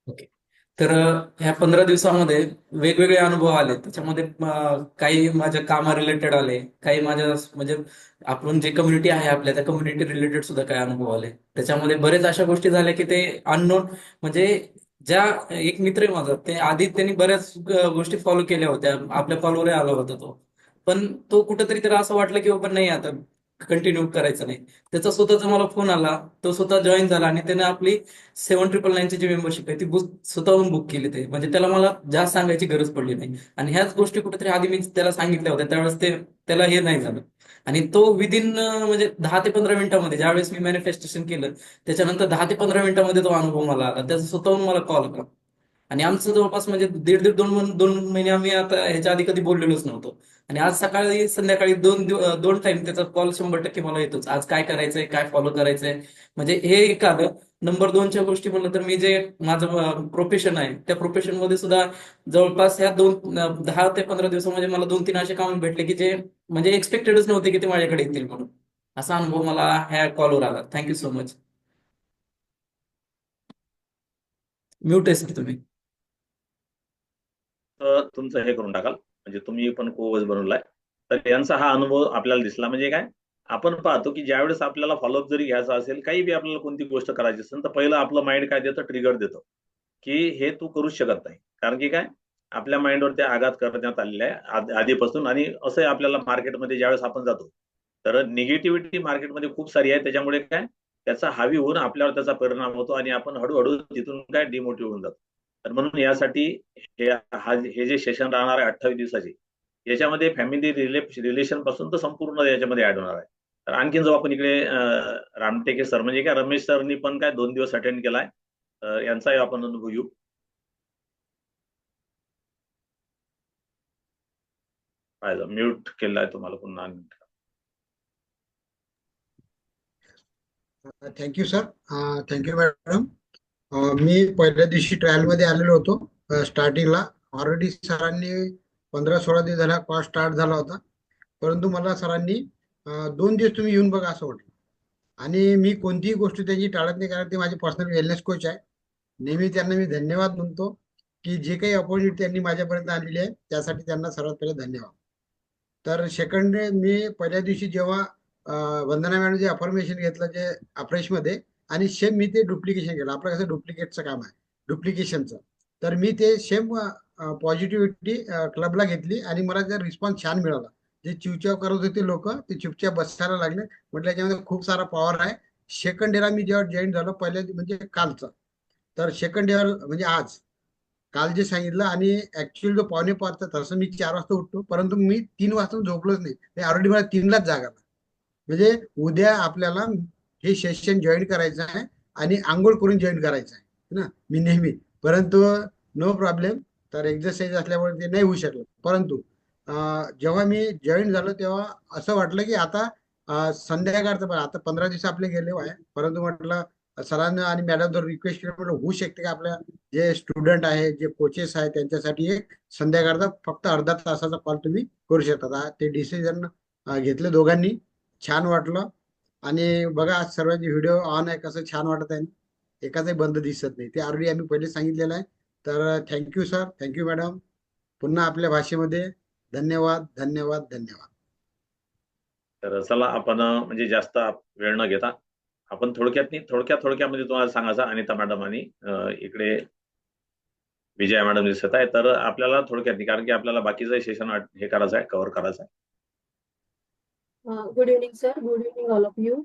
Okay. तर ह्या 15 दिवसामध्ये वेगवेगळे अनुभव आले. त्याच्यामध्ये काही माझ्या कामा रिलेटेड आले, काही माझ्या म्हणजे आपण जे कम्युनिटी आहे आपल्या त्या कम्युनिटी रिलेटेड सुद्धा काही अनुभव आले. त्याच्यामध्ये बरेच अशा गोष्टी झाल्या की ते अननोन, म्हणजे ज्या एक मित्र आहे माझा, ते आधी त्यांनी बऱ्याच गोष्टी फॉलो केल्या होत्या, आपल्या फॉलोवर आला होता तो. पण तो कुठेतरी त्याला असं वाटलं की बाबा नाही, आता कंटिन्यू करायचं नाही. त्याचा स्वतःचा मला फोन आला, तो स्वतः जॉईन झाला आणि त्याने आपली 7999 ची जी मेंबरशिप आहे ती स्वतःहून बुक केली. ते म्हणजे त्याला मला जास्त सांगायची गरज पडली नाही. आणि ह्याच गोष्टी कुठेतरी आधी मी त्याला सांगितल्या होत्या, त्यावेळेस त्याला हे नाही झालं. आणि तो विदिन म्हणजे 10 ते 15 मिनिटांमध्ये, ज्यावेळेस मी मॅनिफेस्टेशन केलं, त्याच्यानंतर 10 ते 15 मिनिटांमध्ये तो अनुभव मला आला. त्याचा स्वतःहून मला कॉल आला. आणि आमचं जवळपास म्हणजे दीड दीड दोन दोन महिने आम्ही आता ह्याच्या आधी कधी बोललेलोच नव्हतो. आणि आज सकाळी संध्याकाळी दोन टाइम त्याचा कॉल 100% मला येतोच. आज काय करायचंय, काय फॉलो करायचंय, म्हणजे हे एक आलं. नंबर दोनच्या गोष्टी म्हणलं तर मी जे माझं प्रोफेशन आहे त्या प्रोफेशन मध्ये सुद्धा जवळपास ह्या 10 ते 15 दिवसामध्ये मला 2-3 असे काम भेटले की जे म्हणजे एक्सपेक्टेडच नव्हते की ते माझ्याकडे येतील म्हणून. असा अनुभव मला ह्या कॉलवर आला. Thank you so much. म्यूट आहे सर तुम्ही. तर तुमचं हे करून टाकाल, म्हणजे तुम्ही पण कोवच बनवलाय. तर यांचा हा अनुभव आपल्याला दिसला. म्हणजे काय, आपण पाहतो की ज्यावेळेस आपल्याला फॉलोअप जरी घ्यायचा असेल, काही बी आपल्याला कोणती गोष्ट करायची असेल, तर पहिलं आपलं माइंड काय देतं, ट्रिगर देतं की हे तू करूच शकत नाही. कारण की काय, आपल्या माइंडवरती आघात करण्यात आलेला आहे आधीपासून. आणि असं आहे, आपल्याला मार्केटमध्ये ज्यावेळेस आपण जातो तर निगेटिव्हिटी मार्केटमध्ये खूप सारी आहे. त्याच्यामुळे काय, त्याचा हावी होऊन आपल्यावर त्याचा परिणाम होतो आणि आपण हळूहळू तिथून काय डिमोटिव्ह होऊन जातो. तर म्हणून यासाठी हे जे सेशन राहणार आहे 28 दिवसाचे, याच्यामध्ये फॅमिली रिलेशन पासून तर संपूर्ण याच्यामध्ये ऍड होणार आहे. तर आणखीन जो आपण इकडे रामटेके सर, म्हणजे काय रमेश सरनी पण काय 2 दिवस अटेंड केलाय. यांचाही आपण अनुभव घेऊ. पाहिजे म्यूट केलाय तुम्हाला पुन्हा. Thank you sir. Thank you madam. मी पहिल्या दिवशी ट्रायलमध्ये आलेलो होतो स्टार्टिंगला. ऑलरेडी सरांनी 15-16 दिवस झाला कॉल स्टार्ट झाला होता. परंतु मला सरांनी 2 दिवस तुम्ही येऊन बघा असं म्हटलं. आणि मी कोणतीही गोष्ट त्यांची टाळत नाही, कारण ते माझे पर्सनल वेलनेस कोच आहे. नेहमी त्यांना मी धन्यवाद म्हणतो की जे काही अपॉर्च्युनिटी त्यांनी माझ्यापर्यंत आणलेली आहे त्यासाठी त्यांना सर्वात पहिले धन्यवाद. तर सेकंड डे मी पहिल्या दिवशी जेव्हा वंदना मॅडम जे अफर्मेशन घेतलं जे अफ्रेशमध्ये, आणि सेम मी ते डुप्लिकेशन केलं. आपलं कसं डुप्लिकेटचं काम आहे, डुप्लिकेशनचं. तर मी ते सेम पॉझिटिव्हिटी क्लबला घेतली आणि मला जर रिस्पॉन्स छान मिळाला. जे चिवचाव करत होते लोक ते चुपचाप बसायला लागले. म्हटलं याच्यामध्ये खूप सारा पॉवर आहे. सेकंड डेला मी जेव्हा जॉईन झालो पहिल्या म्हणजे कालचं, तर सेकंड डेवर म्हणजे आज, काल जे सांगितलं, आणि ऍक्च्युअली जो 4:45 तसं मी 4 वाजता उठतो, परंतु मी 3 वाजता झोपलोच नाही. ऑलरेडी मला 3लाच जागा आला. म्हणजे उद्या आपल्याला हे सेशन जॉईन करायचं आहे आणि आंघोळ करून जॉईन करायचं आहे ना, मी नेहमी. परंतु नो प्रॉब्लेम. तर एक्झरसाईज असल्यामुळे ते नाही होऊ शकलं. परंतु जेव्हा मी जॉईन झालो तेव्हा असं वाटलं की आता संध्याकाळचं पण आता 15 दिवस आपले गेले आहे. परंतु म्हटलं सरांना आणि मॅडम जर रिक्वेस्ट केलं, म्हटलं होऊ शकते का आपल्या जे स्टुडंट आहे, जे कोचेस आहे, त्यांच्यासाठी एक संध्याकाळचा फक्त अर्धा तासाचा कॉल तुम्ही करू शकता. ते डिसिजन घेतले दोघांनी. छान वाटलं. आणि बघा आज सर्वांचे व्हिडिओ ऑन आहे, कसं छान वाटत आहे. एकाचाही बंद दिसत नाही. ते ऑलरेडी आम्ही पहिले सांगितलेलं आहे. तर थँक्यू सर, थँक्यू मॅडम. पुन्हा आपल्या भाषेमध्ये धन्यवाद, धन्यवाद, धन्यवाद. तर चला आपण म्हणजे जास्त वेळ न घेता आपण थोडक्यामध्ये तुम्हाला सांगायचं. अनिता मॅडम आणि इकडे विजया मॅडम दिसत आहे. तर आपल्याला थोडक्यात, कारण की आपल्याला बाकीचं सेशन हे करायचं आहे, कव्हर करायचं आहे. Good evening sir, good evening all of you.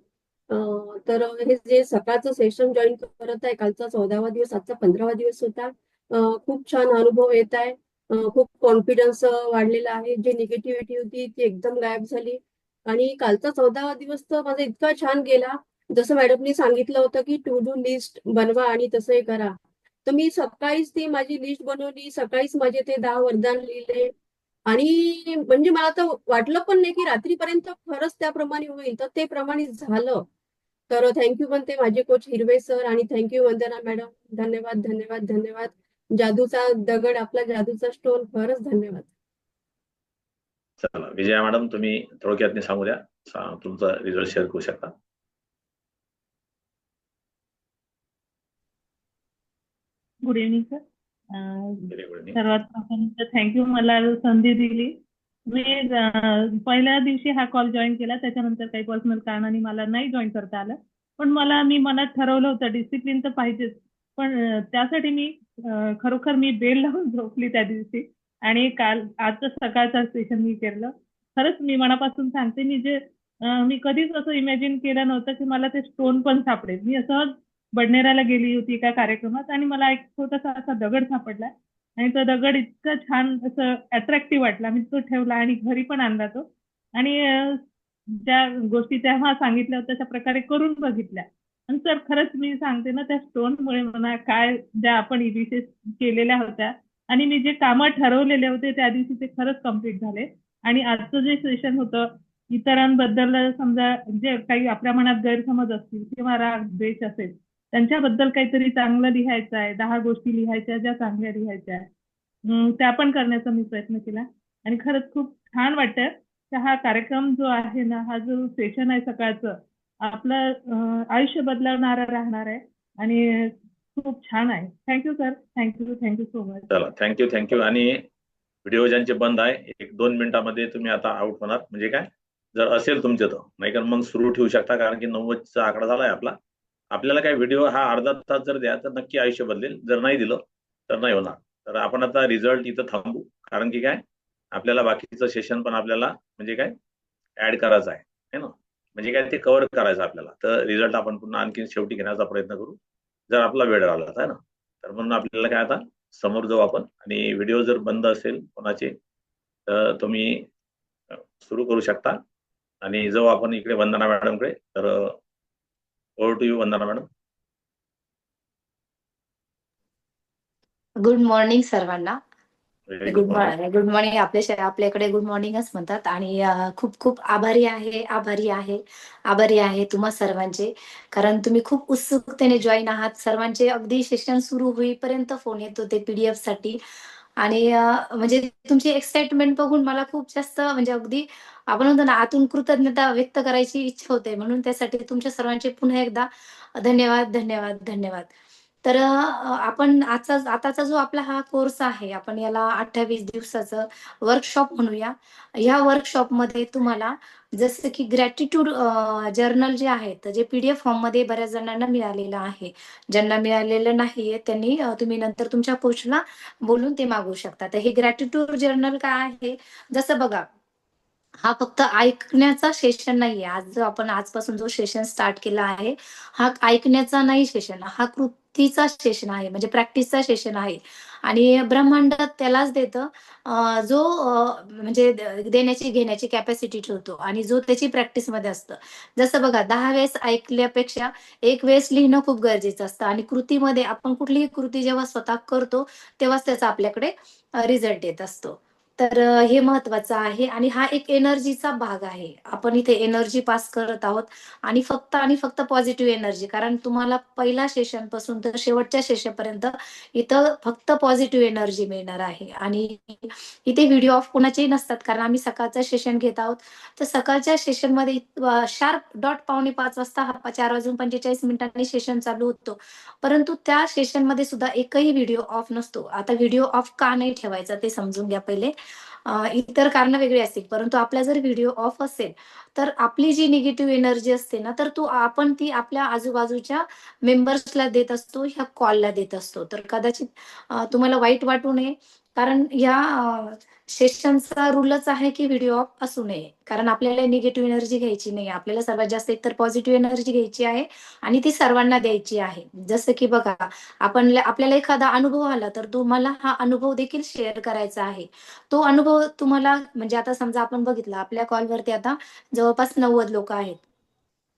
तर हे जे सकाळचं सेशन जॉईन करत आहे, कालचा 14वा दिवस, आजचा 15वा दिवस होता. खूप छान अनुभव येत आहे. खूप कॉन्फिडन्स वाढलेला आहे. जी निगेटिव्हिटी होती ती एकदम गायब झाली. आणि कालचा 14वा दिवस तर माझा इतका छान गेला. जसं मॅडमनी सांगितलं होतं की टू डू लिस्ट बनवा आणि तसंही करा. तर मी सकाळीच ती माझी लिस्ट बनवली, सकाळीच माझे ते 10 वरदान लिहिले. आणि म्हणजे मला तर वाटलं पण नाही की रात्रीपर्यंत खरंच त्याप्रमाणे होईल, तर ते प्रमाणे झालं. तर थँक्यू म्हणते माझे कोच हिरवे सर, आणि थँक्यू वंदना मॅडम. धन्यवाद, धन्यवाद, धन्यवाद. जादूचा दगड, आपला जादूचा स्टोन, खरंच धन्यवाद. चला विजया मॅडम, तुम्ही थोडक्यात सांगू द्या, तुमचा रिझल्ट शेअर करू शकता. Good evening sir. Very good. सर्वात प्रथम तर थँक्यू मला संधी दिली. मी पहिल्या दिवशी हा कॉल जॉईन केला, त्याच्यानंतर काही पर्सनल कारणाने मला नाही जॉईन करता आलं. पण मी मनात ठरवलं होतं डिसिप्लिन तर पाहिजेच, पण त्यासाठी मी खरोखर मी बेल लावून झोपली त्या दिवशी आणि आजचं सकाळचं सेशन मी केलं. खरंच मी मनापासून सांगते, मी कधीच असं इमॅजिन केलं नव्हतं की मला ते स्टोन पण सापडेल. मी असं बडनेराला गेली होती एका कार्यक्रमात आणि मला एक छोटासा असा दगड सापडला आणि तो दगड इतका छान असं अट्रॅक्टिव्ह वाटला. मी तो ठेवला आणि घरी पण आणला तो आणि ज्या गोष्टी तेव्हा सांगितल्या होत्या तशा प्रकारे करून बघितल्या. आणि सर खरंच मी सांगते ना, त्या स्टोनमुळे मला काय ज्या आपण विशेष केलेल्या होत्या आणि मी जे कामं ठरवलेले होते त्या दिवशी ते खरंच कम्प्लीट झाले. आणि आजचं जे सेशन होतं, इतरांबद्दल समजा जे काही आपल्या मनात गैरसमज असतील किंवा राग द्वेष असेल त्यांच्याबद्दल काहीतरी चांगलं लिहायचं आहे, 10 गोष्टी लिहायच्या ज्या चांगल्या लिहायच्या आहे, त्या पण करण्याचा मी प्रयत्न केला. आणि खरंच खूप छान वाटतं की हा कार्यक्रम जो आहे ना, हा जो सेशन आहे सकाळचं, आपलं आयुष्य बदलवणारा राहणार आहे आणि खूप छान आहे. Thank you sir. Thank you so much. चला, थँक्यू. आणि व्हिडिओ ज्यांचे बंद आहे 1-2 मिनिटांमध्ये तुम्ही आता आउट होणार. म्हणजे काय, जर असेल तुमचे तर, नाही तर मग सुरू ठेवू शकता, कारण की 90चा आकडा झालाय आपला. आपल्याला काय व्हिडिओ हा अर्धा तास जर द्या तर नक्की आयुष्य बदलेल. जर नाही दिलं तर नाही होणार. तर आपण आता रिझल्ट इथं थांबू, कारण की काय आपल्याला बाकीचं सेशन पण आपल्याला म्हणजे काय ऍड करायचं आहे है ना. म्हणजे काय ते कव्हर करायचं आपल्याला. तर रिझल्ट आपण पुन्हा आणखी शेवटी घेण्याचा प्रयत्न करू जर आपला वेळ राहिला आहे ना. तर म्हणून आपल्याला काय आता समोर जाऊ आपण. आणि व्हिडिओ जर बंद असेल कोणाचे तर तुम्ही सुरू करू शकता. आणि जाऊ आपण इकडे वंदना मॅडमकडे. तर over to you Vandana madam. Good morning सर्वांना. Very good good morning. Morning. आपल्याकडे गुड मॉर्निंगच म्हणतात आणि खूप खूप आभारी आहे तुम्हा सर्वांचे, कारण तुम्ही खूप उत्सुकतेने जॉईन आहात. सर्वांचे अगदी सेशन सुरू होईपर्यंत फोन येत होते PDF साठी आणि म्हणजे तुमची एक्साइटमेंट बघून मला खूप जास्त म्हणजे अगदी आपण म्हणतो ना, आतून कृतज्ञता व्यक्त करायची इच्छा होते. म्हणून त्यासाठी तुमच्या सर्वांचे पुन्हा एकदा धन्यवाद. तर आपण आताचा जो आपला हा कोर्स आहे, आपण याला 28 दिवसाचं वर्कशॉप म्हणूया. या वर्कशॉपमध्ये तुम्हाला जसं की ग्रॅटिट्यूड जर्नल जे आहे, तर जे PDF फॉर्ममध्ये बऱ्याच जणांना मिळालेलं आहे. ज्यांना मिळालेलं नाहीये त्यांनी तुम्ही नंतर तुमच्या कोचला बोलून ते मागवू शकता. तर हे ग्रॅटिट्यूड जर्नल काय आहे, जसं बघा, हा फक्त ऐकण्याचा सेशन नाहीये. आपण आजपासून जो सेशन स्टार्ट केला आहे, हा ऐकण्याचा नाही सेशन, हा कृतीचा सेशन आहे, म्हणजे प्रॅक्टिसचा सेशन आहे. आणि ब्रह्मांड त्यालाच देतं जो म्हणजे देण्याची घेण्याची कॅपॅसिटी ठेवतो आणि जो त्याची प्रॅक्टिसमध्ये असतं. जसं बघा, 10 वेळेस ऐकल्यापेक्षा 1 वेळेस लिहिणं खूप गरजेचं असतं आणि कृतीमध्ये आपण कुठलीही कृती जेव्हा स्वतः करतो तेव्हाच त्याचा आपल्याकडे रिझल्ट येत असतो. तर हे महत्वाचं आहे आणि हा एक एनर्जीचा भाग आहे. आपण इथे एनर्जी पास करत आहोत आणि फक्त पॉझिटिव्ह एनर्जी, कारण तुम्हाला पहिल्या सेशन पासून तर शेवटच्या सेशनपर्यंत इथं फक्त पॉझिटिव्ह एनर्जी मिळणार आहे. आणि इथे व्हिडिओ ऑफ कोणाचेही नसतात, कारण आम्ही सकाळचं सेशन घेत आहोत. तर सकाळच्या सेशनमध्ये शार्प डॉट 4:45 वाजता 4:45 सेशन चालू होतो. परंतु त्या सेशनमध्ये सुद्धा एकही व्हिडिओ ऑफ नसतो. आता व्हिडिओ ऑफ का नाही ठेवायचा ते समजून घ्या पहिले. इतर कारण वेगळी असतील, परंतु आपला जर व्हिडिओ ऑफ असेल तर आपली जी निगेटिव्ह एनर्जी असते ना, तर आपण ती आपल्या आजूबाजूच्या मेंबर्सला देत असतो, ह्या कॉलला देत असतो. तर कदाचित तुम्हाला वाईट वाटू नये, कारण या सेशनचा रूलच आहे की व्हिडिओ ऑफ असू नये, कारण आपल्याला निगेटिव्ह एनर्जी घ्यायची नाही. आपल्याला सर्वात जास्त एकतर पॉझिटिव्ह एनर्जी घ्यायची आहे आणि ती सर्वांना द्यायची आहे. जसं की बघा, आपल्याला एखादा अनुभव आला तर तुम्हाला हा अनुभव देखील शेअर करायचा आहे. तो अनुभव तुम्हाला म्हणजे आता समजा आपण बघितलं, आपल्या कॉलवरती आता जवळपास 90 लोक आहेत.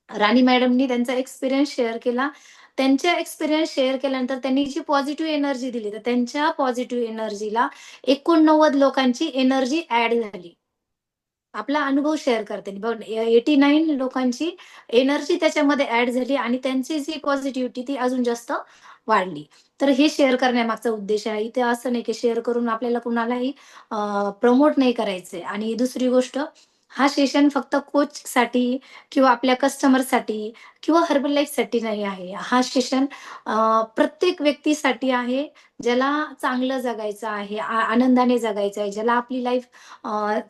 राणी मॅडमनी त्यांचा एक्सपिरियन्स शेअर केला. त्यांच्या एक्सपिरियन्स शेअर केल्यानंतर त्यांनी जी पॉझिटिव्ह एनर्जी दिली, तर त्यांच्या पॉझिटिव्ह एनर्जीला 89 लोकांची एनर्जी ऍड झाली. आपला अनुभव शेअर करते. बघ, 89 लोकांची एनर्जी त्याच्यामध्ये ऍड झाली आणि त्यांची जी पॉझिटिव्हिटी ती अजून जास्त वाढली. तर हे शेअर करण्यामागचा उद्देश आहे. इथे असं नाही की शेअर करून आपल्याला कुणालाही प्रमोट नाही करायचंय. आणि दुसरी गोष्ट, हा सेशन फक्त कोचसाठी किंवा आपल्या कस्टमरसाठी किंवा हर्बल लाईफसाठी नाही आहे. हा सेशन प्रत्येक व्यक्तीसाठी आहे, ज्याला चांगलं जगायचं आहे, आनंदाने जगायचं आहे, ज्याला आपली लाईफ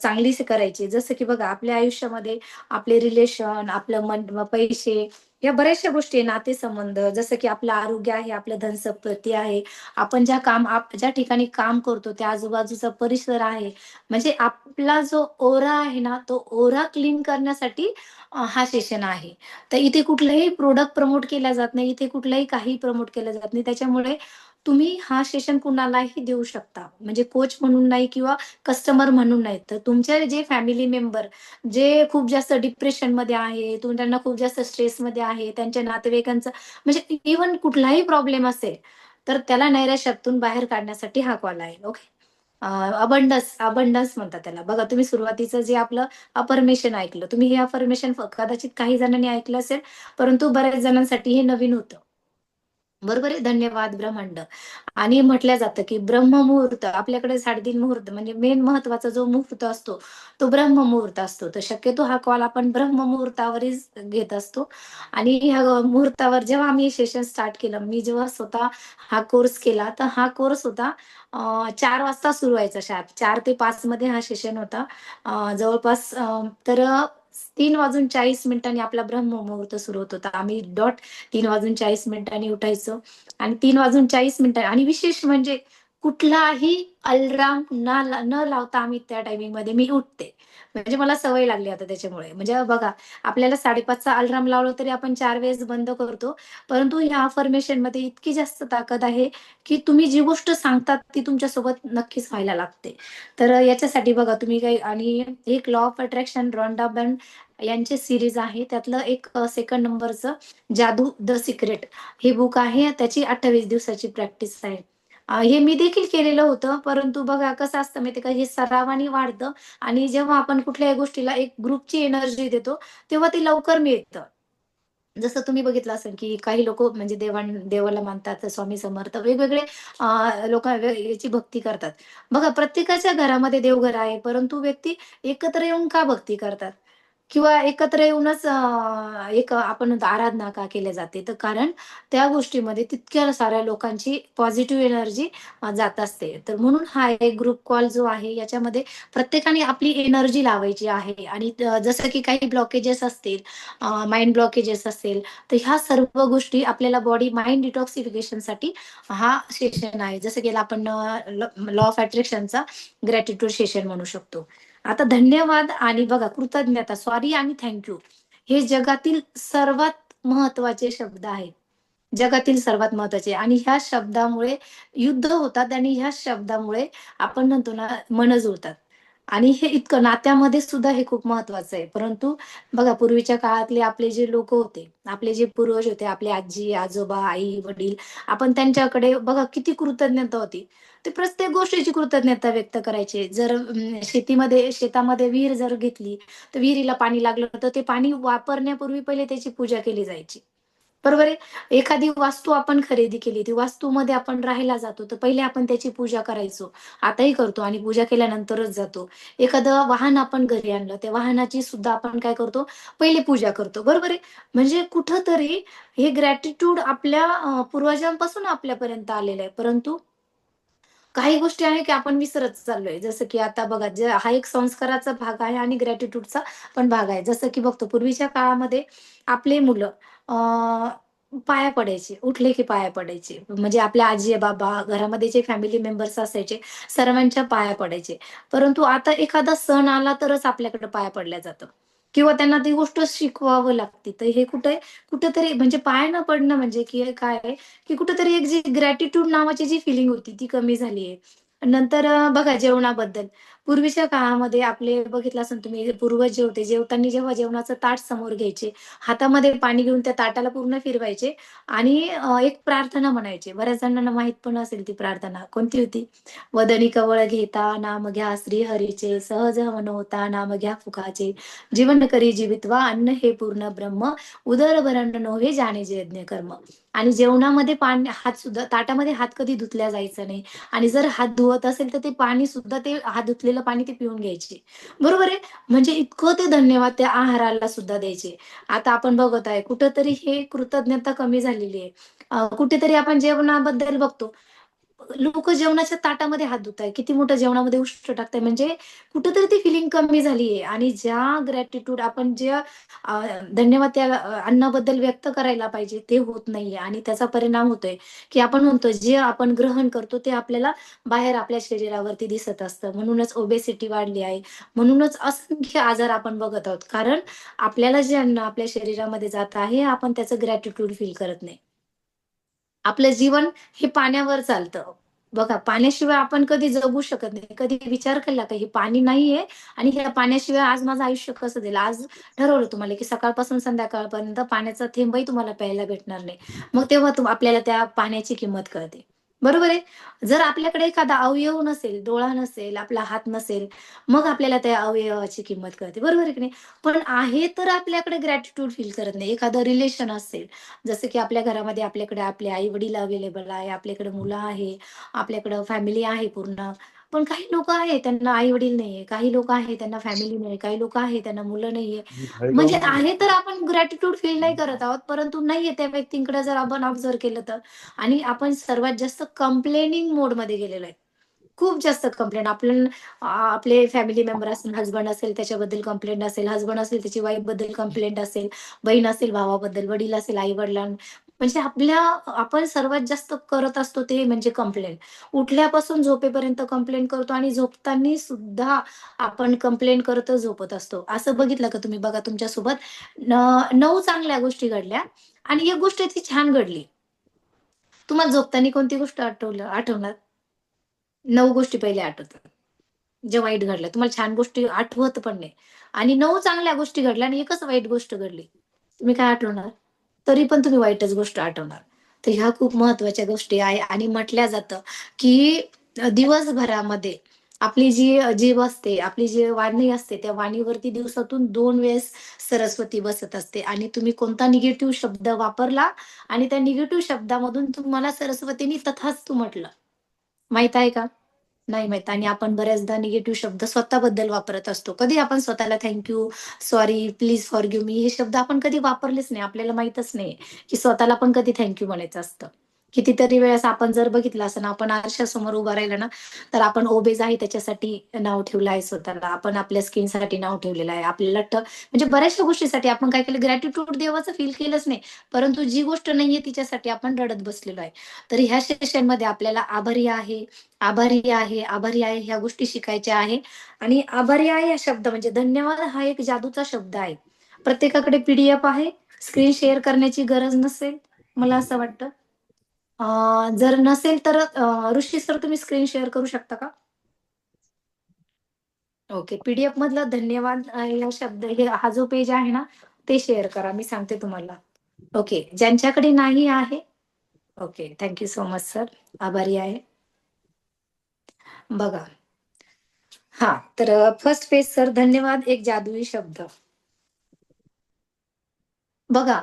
चांगली करायची आहे. जसं की बघा, आपल्या आयुष्यामध्ये आपले रिलेशन, आपलं मन, पैसे, या बऱ्याचशा गोष्टी आहे, नातेसंबंध, जसं की आपलं आरोग्य आहे, आपलं धनसंपत्ती आहे, आपण ज्या ठिकाणी काम करतो त्या आजूबाजूचा परिसर आहे, म्हणजे आपला जो ओरा आहे ना, तो ओरा क्लीन करण्यासाठी हा सेशन आहे. तर इथे कुठलाही प्रोडक्ट प्रमोट केला जात नाही, इथे कुठलाही काही प्रमोट केलं जात नाही. त्याच्यामुळे तुम्ही हा सेशन कुणालाही देऊ शकता, म्हणजे कोच म्हणून नाही किंवा कस्टमर म्हणून नाही. तर तुमचे जे फॅमिली मेंबर जे खूप जास्त डिप्रेशनमध्ये आहे, त्यांना खूप जास्त स्ट्रेसमध्ये आहे, त्यांच्या नातेवाईकांचं म्हणजे इव्हन कुठलाही प्रॉब्लेम असेल, तर त्याला नैराश्यातून बाहेर काढण्यासाठी हा कॉल आहे. ओके. अबंडन्स अबंडन्स म्हणतात त्याला. बघा, तुम्ही सुरुवातीचं जे आपलं अफर्मेशन ऐकलं, तुम्ही हे अफर्मेशन कदाचित काही जणांनी ऐकलं असेल, परंतु बऱ्याच जणांसाठी हे नवीन होतं. बरोबर आहे. धन्यवाद ब्रह्मांड. आणि म्हटलं जातं की ब्रह्ममुहूर्त आपल्याकडे 3:30 मुहूर्त, म्हणजे मेन महत्वाचा जो मुहूर्त असतो तो ब्रह्ममुहूर्त असतो. तर शक्यतो हा कॉल आपण ब्रह्ममुहूर्तावरच घेत असतो. आणि ह्या मुहूर्तावर जेव्हा आम्ही सेशन स्टार्ट केलं, मी जेव्हा स्वतः हा कोर्स केला, तर हा कोर्स होता 4 वाजता सुरू व्हायचा. 4 ते 5 मध्ये हा सेशन होता. जवळपास तर 3:40 आपला ब्रह्ममुहूर्त सुरू होत होता. आम्ही डॉट 3:40 उठायचो आणि 3:40 आणि विशेष म्हणजे कुठलाही अल्राम न लावता आम्ही त्या टायमिंगमध्ये मी उठते. म्हणजे मला सवय लागली आता त्याच्यामुळे. म्हणजे बघा, आपल्याला 5:30चा अल्राम लावला तरी आपण 4 वेळेस बंद करतो. परंतु ह्या अफर्मेशनमध्ये इतकी जास्त ताकद आहे, की तुम्ही जी गोष्ट सांगतात ती तुमच्यासोबत नक्कीच व्हायला लागते. तर याच्यासाठी बघा, तुम्ही काही आणि एक law of attraction, Rhonda burn यांचे सीरीज आहे. त्यातलं एक सेकंड नंबरचं जादू द सिक्रेट हे बुक आहे. त्याची 28 दिवसाची प्रॅक्टिस आहे. हे मी देखील केलेलं होतं. परंतु बघा कसं असतं माहिती का, हे सरावाने वाढतं आणि जेव्हा आपण कुठल्याही गोष्टीला एक ग्रुपची एनर्जी देतो, तेव्हा ती लवकर मिळतं. जसं तुम्ही बघितलं असेल, की काही लोकं म्हणजे देवाला मानतात, स्वामी समर्थ वेगवेगळे लोक याची भक्ती करतात. बघा, प्रत्येकाच्या घरामध्ये देवघर आहे, परंतु व्यक्ती एकत्र येऊन का भक्ती करतात? किंवा एकत्र येऊनच एक आपण म्हणतो आराधना का केल्या जाते? तर कारण त्या गोष्टीमध्ये तितक्या साऱ्या लोकांची पॉझिटिव्ह एनर्जी जात असते. तर म्हणून हा एक ग्रुप कॉल जो आहे, याच्यामध्ये प्रत्येकाने आपली एनर्जी लावायची आहे. आणि जसं की काही ब्लॉकेजेस असतील, माइंड ब्लॉकेजेस असेल, तर ह्या सर्व गोष्टी आपल्याला बॉडी माइंड डिटॉक्सिफिकेशनसाठी हा सेशन आहे. जसं की आपण लॉ ऑफ अट्रॅक्शनचा ग्रॅटिट्यूड सेशन म्हणू शकतो. आता धन्यवाद आणि बघा, कृतज्ञता, सॉरी आणि थँक हे जगातील सर्वात महत्वाचे शब्द आहेत. जगातील सर्वात महत्वाचे आणि ह्या शब्दामुळे युद्ध होतात आणि ह्या शब्दामुळे आपण म्हणतो ना, मन जुळतात. आणि हे इतकं नात्यामध्ये सुद्धा हे खूप महत्वाचं आहे. परंतु बघा, पूर्वीच्या काळातले आपले जे लोक होते, आपले जे पूर्वज होते, आपले आजी, आजोबा, आई, वडील, आपण त्यांच्याकडे बघा किती कृतज्ञता होती. ते प्रत्येक गोष्टीची कृतज्ञता व्यक्त करायचे. जर शेतामध्ये विहीर जर घेतली, तर विहिरीला पाणी लागलं तर ते पाणी वापरण्यापूर्वी पहिले त्याची पूजा केली जायची. बरोबर आहे. एखादी वास्तू आपण खरेदी केली, ती वास्तूमध्ये आपण राहायला जातो, तर पहिले आपण त्याची पूजा करायचो. आताही करतो आणि पूजा केल्यानंतरच जातो. एखादं वाहन आपण घरी आणलं, त्या वाहनाची सुद्धा आपण काय करतो, पहिले पूजा करतो. बरोबर आहे. म्हणजे कुठंतरी हे ग्रॅटिट्यूड आपल्या पूर्वजांपासून आपल्यापर्यंत आलेलं आहे. परंतु काही गोष्टी आहे की आपण विसरत चाललोय. जसं की आता बघा, हा एक संस्काराचा भाग आहे आणि ग्रॅटिट्यूडचा पण भाग आहे. जसं की बघतो, पूर्वीच्या काळामध्ये आपले मुलं पाया पडायचे. उठले की पाया पडायचे. म्हणजे आपल्या आजी-बाबा, घरामध्ये जे फॅमिली मेंबर्स असायचे, सर्वांच्या पाया पडायचे. परंतु आता एखादा सण आला तरच आपल्याकडे पाया पडल्या जातं किंवा त्यांना ती गोष्ट शिकवावं लागते. तर हे कुठेतरी म्हणजे पाया न पडणं म्हणजे की काय आहे, की कुठेतरी एक जी ग्रॅटिट्यूड नावाची जी फिलिंग होती ती कमी झाली आहे. नंतर बघा, जेवणाबद्दल. पूर्वीच्या काळामध्ये आपले बघितलं असेल तुम्ही, पूर्वज जे होते, जेवताना जेव्हा जेवणाचं ताट समोर घ्यायचे, हातामध्ये पाणी घेऊन त्या ताटाला पूर्ण फिरवायचे आणि एक प्रार्थना म्हणायचे. बऱ्याच जणांना माहीत पण असेल ती प्रार्थना. कोणती होती? "वदनी कवळ घेता नाम घ्या श्रीहरीचे, सहज मन होता नाम घ्या फुकाचे. जीवन करी जीवित्वा अन्न हे पूर्ण ब्रह्म, उदरभरण नव्हे जाणे जे यज्ञ कर्म." आणि जेवणामध्ये हात सुद्धा ताटामध्ये हात कधी धुतल्या जायचं नाही. आणि जर हात धुवत असेल तर ते पाणी सुद्धा ते हात धुतलेलं उरलेलं पाणी ते पिऊन घ्यायचे. बरोबर आहे? म्हणजे इतकं ते धन्यवाद त्या आहाराला सुद्धा द्यायचे. आता आपण बघत आहे कुठेतरी हे कृतज्ञता कमी झालेली आहे. कुठेतरी आपण जेवणाबद्दल बघतो. लोकं जेवणाच्या ताटामध्ये हात धुताय. किती मोठं जेवणामध्ये उष्ट टाकताय म्हणजे कुठेतरी ती फिलिंग कमी झाली आहे आणि ज्या ग्रॅटिट्यूड आपण ज्या अ, धन्यवाद त्या अन्नाबद्दल व्यक्त करायला पाहिजे ते होत नाहीये आणि त्याचा परिणाम होतोय, की आपण म्हणतो जे आपण ग्रहण करतो ते आपल्याला बाहेर आपल्या शरीरावरती दिसत असतं. म्हणूनच ओबेसिटी वाढली आहे. म्हणूनच असंख्य आजार आपण बघत आहोत. कारण आपल्याला जे अन्न आपल्या शरीरामध्ये जात आहे, आपण त्याचं ग्रॅटिट्यूड फील करत नाही. आपलं जीवन हे पाण्यावर चालतं. बघा, पाण्याशिवाय आपण कधी जगू शकत नाही. कधी विचार केला का, हे पाणी नाहीये आणि ह्या पाण्याशिवाय आज माझं आयुष्य कसं जाईल? आज ठरवलं तुम्हाला, की सकाळपासून संध्याकाळपर्यंत पाण्याचा थेंबही तुम्हाला प्यायला भेटणार नाही. मग तेव्हा आपल्याला त्या पाण्याची किंमत कळते. बरोबर आहे? जर आपल्याकडे एखादा अवयव नसेल, डोळा नसेल, आपला हात नसेल, मग आपल्याला त्या अवयवाची किंमत कळते. बरोबर आहे की नाही? पण आहे तर आपल्याकडे ग्रॅटिट्यूड फील करत नाही. एखादं रिलेशन असेल, जसं की आपल्या घरामध्ये आपल्याकडे आपले आई-वडील अवेलेबल आहे, आपल्याकडे मुलं आहे, आपल्याकडं फॅमिली आहे पूर्ण. पण काही लोकं आहेत त्यांना आई-वडील नाहीये, काही लोकं आहेत त्यांना फॅमिली नाही, काही लोकं आहेत त्यांना मुलं नाहीये. म्हणजे आहे तर आपण ग्रॅटिट्यूड फील नाही करत आहोत, परंतु नाहीये त्या व्यक्तींकडे जर आपण ऑब्झर्व्ह केलं तर. आणि आपण सर्वात जास्त कंप्लेनिंग मोडमध्ये गेलेलो आहे. खूप जास्त कंप्लेंट आपले फॅमिली मेंबर असेल, हसबंड असेल त्याच्याबद्दल कंप्लेंट असेल, हसबंड असेल त्याची वाईफबद्दल कंप्लेंट असेल, बहीण असेल भावाबद्दल, वडील असेल आई-वडिलां म्हणजे आपण सर्वात जास्त करत असतो ते म्हणजे कंप्लेंट. उठल्यापासून झोपेपर्यंत कंप्लेंट करतो आणि झोपताना सुद्धा आपण कंप्लेंट करतच झोपत असतो. असं बघितलं का तुम्ही? बघा तुमच्यासोबत 9 चांगल्या गोष्टी घडल्या आणि एक गोष्ट ती छान घडली. तुम्हाला झोपताना कोणती गोष्ट आठवणार? 9 गोष्टी पहिले आठवतात. जे वाईट घडलं. तुम्हाला छान गोष्टी आठवत पण नाही. आणि 9 चांगल्या गोष्टी घडल्या आणि एकच वाईट गोष्ट घडली. तुम्ही काय आठवणार? तरी पण तुम्ही वाईटच गोष्ट आठवणार. तर ह्या खूप महत्त्वाच्या गोष्टी आहे आणि म्हटल्या जातं, की दिवसभरामध्ये आपली जी जीभ असते, आपली जी वाणी असते, त्या वाणीवरती दिवसातून 2 वेळेस सरस्वती बसत असते आणि तुम्ही कोणता निगेटिव्ह शब्द वापरला आणि त्या निगेटिव्ह शब्दामधून तुम्हाला सरस्वतीने तथास्तु म्हटलं. माहीत आहे का? नाही माहीत आणि आपण बऱ्याचदा निगेटिव्ह शब्द स्वतःबद्दल वापरत असतो. कधी आपण स्वतःला thank you, sorry, please forgive me हे शब्द आपण कधी वापरलेच नाही. आपल्याला माहीतच नाही, की स्वतःला पण कधी थँक यू म्हणायचं असतं. कितीतरी वेळेस आपण जर बघितलं असेल ना, आपण आरशासमोर उभं राहिलं ना, तर आपण ओबेज आहे त्याच्यासाठी नाव ठेवलं आहे स्वतःला. आपण आपल्या स्किनसाठी नाव ठेवलेलं आहे. आपल्याला म्हणजे बऱ्याचशा गोष्टीसाठी आपण काय केलं ग्रॅटिट्यूड देवाचं फील केलंच नाही. परंतु जी गोष्ट नाहीये तिच्यासाठी आपण रडत बसलेलो आहे. तर ह्या सेशनमध्ये आपल्याला आभारी आहे, आभारी आहे, आभारी आहे ह्या गोष्टी शिकायच्या आहे आणि आभारी आहे हा शब्द म्हणजे धन्यवाद हा एक जादूचा शब्द आहे. प्रत्येकाकडे पीडीएफ आहे. स्क्रीन शेअर करण्याची गरज नसेल, मला असं वाटतं. जर नसेल तर ऋषी सर तुम्ही स्क्रीन शेअर करू शकता का? ओके. पीडीएफ मधलं धन्यवाद हा शब्द हा जो पेज आहे ना, ते शेअर करा. मी सांगते तुम्हाला. ओके. ज्यांच्याकडे नाही आहे okay. Thank you so much sir. आभारी आहे. बघा. हां, तर फर्स्ट पेज सर धन्यवाद एक जादुई शब्द. बघा,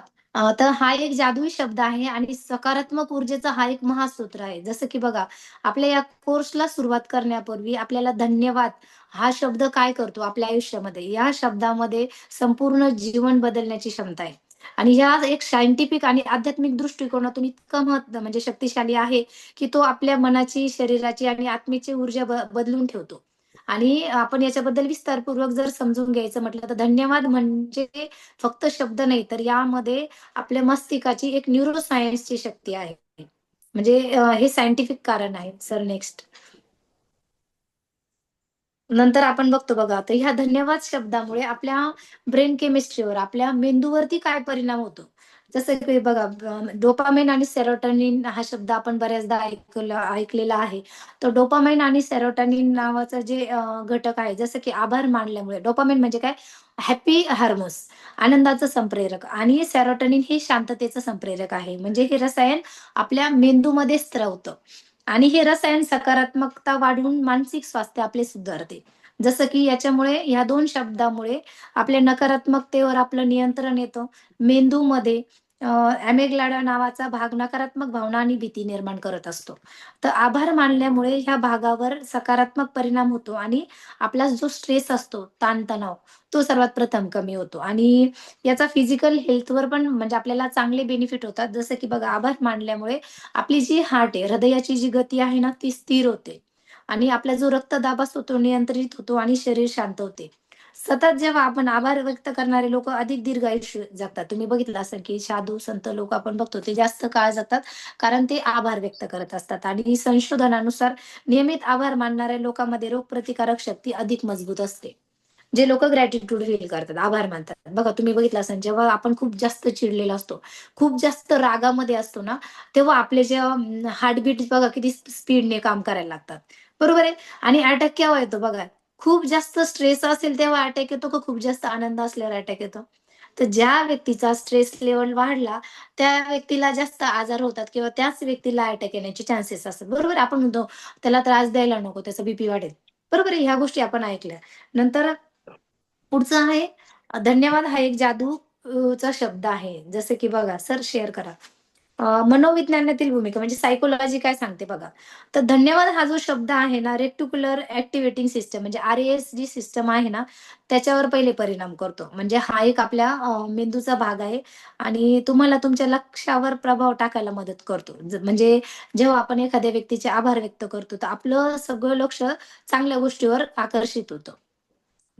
तर हा एक जादुई शब्द आहे आणि सकारात्मक ऊर्जेचा हा एक महासूत्र आहे. जसं की बघा, आपल्या या कोर्सला सुरुवात करण्यापूर्वी आपल्याला धन्यवाद हा शब्द काय करतो आपल्या आयुष्यामध्ये? या शब्दामध्ये संपूर्ण जीवन बदलण्याची क्षमता आहे. आणि ह्या एक सायंटिफिक आणि आध्यात्मिक दृष्टिकोनातून इतका म्हणजे शक्तिशाली आहे, की तो आपल्या मनाची, शरीराची आणि आत्मेची ऊर्जा बदलून ठेवतो. आणि आपण याच्याबद्दल विस्तारपूर्वक जर समजून घ्यायचं म्हटलं तर धन्यवाद म्हणजे फक्त शब्द नाही, तर यामध्ये आपल्या मस्तिष्काची एक न्यूरोसायन्सची शक्ती आहे. म्हणजे हे सायंटिफिक कारण आहे. Sir next. नंतर आपण बघतो बघा, तर ह्या धन्यवाद शब्दामुळे आपल्या ब्रेन केमिस्ट्रीवर, आपल्या मेंदूवरती काय परिणाम होतो? जसं की बघा, डोपामाइन आणि सेरोटोनिन हा शब्द आपण बऱ्याचदा ऐकलेला आहे. तर डोपामाइन आणि सेरोटोनिन नावाचं जे घटक आहे, जसं की आभार मानल्यामुळे डोपामाइन म्हणजे काय? हॅपी हार्मोन्स, आनंदाचं संप्रेरक आणि सेरोटोनिन हे शांततेचं संप्रेरक आहे. म्हणजे हे रसायन आपल्या मेंदूमध्ये स्त्रवतं. आणि हे रसायन सकारात्मकता वाढवून मानसिक स्वास्थ्य आपले सुधारते. जसं की याच्यामुळे ह्या 2 शब्दामुळे आपल्या नकारात्मकतेवर आपलं नियंत्रण येतं. मेंदूमध्ये ॲमेग्डाला नावाचा भाग नकारात्मक भावना आणि भीती निर्माण करत असतो. तर आभार मानल्यामुळे ह्या भागावर सकारात्मक परिणाम होतो आणि आपला जो स्ट्रेस असतो, ताणतणाव, तो सर्वात प्रथम कमी होतो आणि याचा फिजिकल हेल्थवर पण म्हणजे आपल्याला चांगले बेनिफिट होतात. जसं की बघा, आभार मानल्यामुळे आपली जी हार्ट आहे, हृदयाची जी गती आहे ना, ती स्थिर होते आणि आपला जो रक्तदाब असतो तो नियंत्रित होतो आणि शरीर शांत होते. सतत जेव्हा आपण आभार व्यक्त करणारे लोक अधिक दीर्घ आयुष्य जगतात. तुम्ही बघितलं असेल की साधू संत लोक आपण बघतो ते जास्त काळ जगतात, कारण ते आभार व्यक्त करत असतात. आणि संशोधनानुसार नियमित आभार मानणाऱ्या लोकांमध्ये रोगप्रतिकारक शक्ती अधिक मजबूत असते. जे लोक ग्रॅटिट्यूड फील करतात, आभार मानतात. बघा, तुम्ही बघितलं असेल जेव्हा आपण खूप जास्त चिडलेलो असतो, खूप जास्त रागामध्ये असतो ना, तेव्हा आपले जे हार्टबीट बघा किती स्पीडने काम करायला लागतात. बरोबर आहे. आणि अटॅक केव्हा येतो बघा, खूप जास्त स्ट्रेस असेल तेव्हा अटॅक येतो का खूप जास्त आनंद असल्यावर अटॅक येतो? तर ज्या व्यक्तीचा स्ट्रेस लेव्हल वाढला, त्या व्यक्तीला जास्त आजार होतात किंवा त्याच व्यक्तीला अटॅक येण्याचे चान्सेस असतात. बरोबर आहे. आपण म्हणतो त्याला त्रास द्यायला नको, त्याचा बीपी वाढेल. बरोबर आहे. ह्या गोष्टी आपण ऐकल्या. नंतर पुढचं आहे धन्यवाद हा एक जादू चा शब्द आहे. जसं की बघा, सर शेअर करा. मनोविज्ञानातील भूमिका म्हणजे सायकोलॉजी काय सांगते बघा. तर धन्यवाद हा जो शब्द आहे ना, रेक्टिक्युलर ॲक्टिव्हेटिंग सिस्टम म्हणजे RAS जी सिस्टम आहे ना, त्याच्यावर पहिले परिणाम करतो. म्हणजे हा एक आपल्या मेंदूचा भाग आहे आणि तुम्हाला तुमच्या लक्ष्यावर प्रभाव टाकायला मदत करतो. म्हणजे जेव्हा आपण एखाद्या व्यक्तीचे आभार व्यक्त करतो, तर आपलं सगळं लक्ष चांगल्या गोष्टीवर आकर्षित होतं.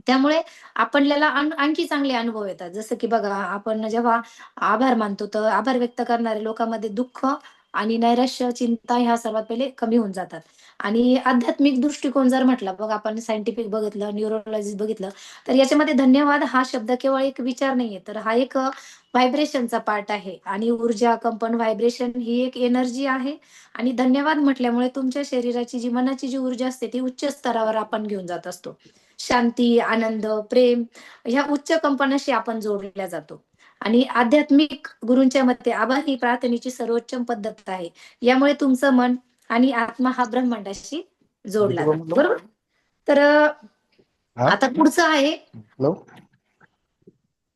त्यामुळे आपल्याला आणखी चांगले अनुभव येतात. जसं की बघा, आपण जेव्हा आभार मानतो, तर आभार व्यक्त करणाऱ्या लोकांमध्ये दुःख आणि नैराश्य, चिंता ह्या सर्वात पहिले कमी होऊन जातात. आणि आध्यात्मिक दृष्टिकोन जर म्हटला, बघा आपण सायंटिफिक बघितलं, न्यूरोलॉजिस्ट बघितलं, तर याच्यामध्ये धन्यवाद हा शब्द केवळ एक विचार नाहीये, तर हा एक व्हायब्रेशनचा पार्ट आहे. आणि ऊर्जा, कंपन, व्हायब्रेशन ही एक एनर्जी आहे. आणि धन्यवाद म्हटल्यामुळे तुमच्या शरीराची जी मनाची जी ऊर्जा असते, ती उच्च स्तरावर आपण घेऊन जात असतो. शांती, आनंद, प्रेम ह्या उच्च कंपनाशी आपण जोडल्या जातो. आणि आध्यात्मिक गुरूंच्या मते आभार ही प्रार्थनेची सर्वोच्च पद्धत आहे. यामुळे तुमचं मन आणि आत्मा हा ब्रह्मांडाशी जोडला जातो. बरोबर? तर आता पुढचं आहे, हॅलो.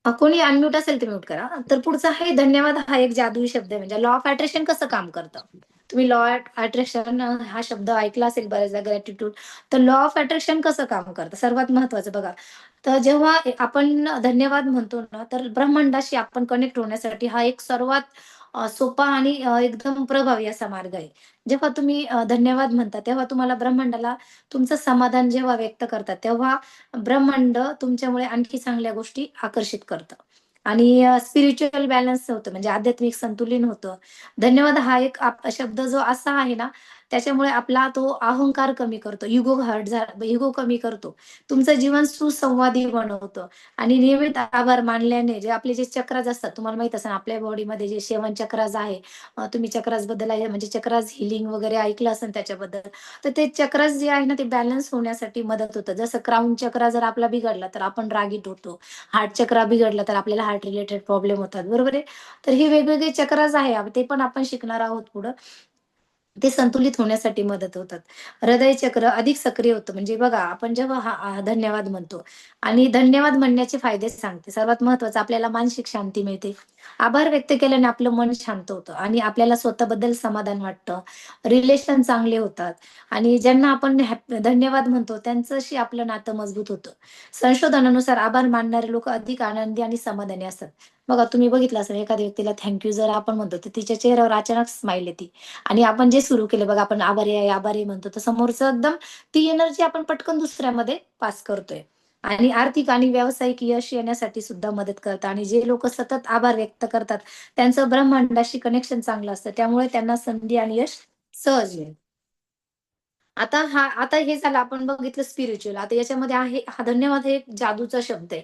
कोणी अनम्यूट असेल तर म्यूट करा. तर पुढचं आहे धन्यवाद हा एक जादुई शब्द आहे. म्हणजे लॉ ऑफ अट्रॅक्शन कसं काम करतं? तुम्ही लॉ ऑफ अट्रॅक्शन हा शब्द ऐकला असेल बऱ्याचदा, ग्रॅटिट्यूड. तर लॉ ऑफ अट्रॅक्शन कसं काम करतं? सर्वात महत्वाचं बघा. तर जेव्हा आपण धन्यवाद म्हणतो ना, तर ब्रह्मांडाशी आपण कनेक्ट होण्यासाठी हा एक सर्वात सोपा आणि एकदम प्रभावी असा मार्ग आहे. जेव्हा तुम्ही धन्यवाद म्हणता, तेव्हा तुम्हाला ब्रह्मांडाला तुमचं समाधान जेव्हा व्यक्त करतात, तेव्हा ब्रह्मांड तुमच्यामुळे आणखी चांगल्या गोष्टी आकर्षित करतं. आणि स्पिरिच्युअल बॅलन्स होतं, म्हणजे आध्यात्मिक संतुलन होतं. धन्यवाद हा एक शब्द जो असा आहे ना, त्याच्यामुळे आपला तो अहंकार कमी करतो, इगो कमी करतो. तुमचं जीवन सुसंवादी बनवतं. आणि नियमित आभार मानल्याने जे आपले जे चक्रास असतात, तुम्हाला माहित असेल आपल्या बॉडीमध्ये जे 7 चक्रास आहे, तुम्ही चक्रास बद्दल म्हणजे चक्रास हिलिंग वगैरे ऐकलं असेल त्याच्याबद्दल. तर ते चक्रास जे आहे ना, ते बॅलन्स होण्यासाठी मदत होतं. जसं क्राउन चक्र जर आपला बिघडला तर आपण रागीट होतो. हार्ट चक्र बिघडला तर आपल्याला हार्ट रिलेटेड प्रॉब्लेम होतात. बरोबर आहे? तर हे वेगवेगळे चक्रास आहे, ते पण आपण शिकणार आहोत पुढं. ते संतुलित होण्यासाठी मदत होतात. हृदय चक्र अधिक सक्रिय होतं. म्हणजे बघा, आपण जेव्हा धन्यवाद म्हणतो आणि धन्यवाद म्हणण्याचे फायदे सांगते. सर्वात महत्त्वाचं आपल्याला मानसिक शांती मिळते. आभार व्यक्त केल्याने आपलं मन शांत होतं आणि आपल्याला स्वतःबद्दल समाधान वाटतं. रिलेशन चांगले होतात आणि ज्यांना आपण धन्यवाद म्हणतो त्यांच्याशी आपलं नातं मजबूत होतं. संशोधनानुसार आभार मानणारे लोक अधिक आनंदी आणि समाधानी असतात. बघा, तुम्ही बघितलं असेल एखाद्या व्यक्तीला थँक जर आपण म्हणतो, तर तिच्या चेहऱ्यावर अचानक स्माईल येते. आणि आपण जे सुरू केलं बघा, आपण आभारी आहे, आभारी म्हणतो, तर समोरचं एकदम ती एनर्जी आपण पटकन दुसऱ्यामध्ये पास करतोय. आणि आर्थिक आणि व्यावसायिक यश येण्यासाठी सुद्धा मदत करतात. आणि जे लोक सतत आभार व्यक्त करतात, त्यांचं ब्रह्मांडाशी कनेक्शन चांगलं असतं. त्यामुळे त्यांना संधी आणि यश सहज मिळेल. आता हे झालं, आपण बघितलं स्पिरिच्युअल. आता याच्यामध्ये आहे हा धन्यवाद हे एक जादूचा शब्द आहे.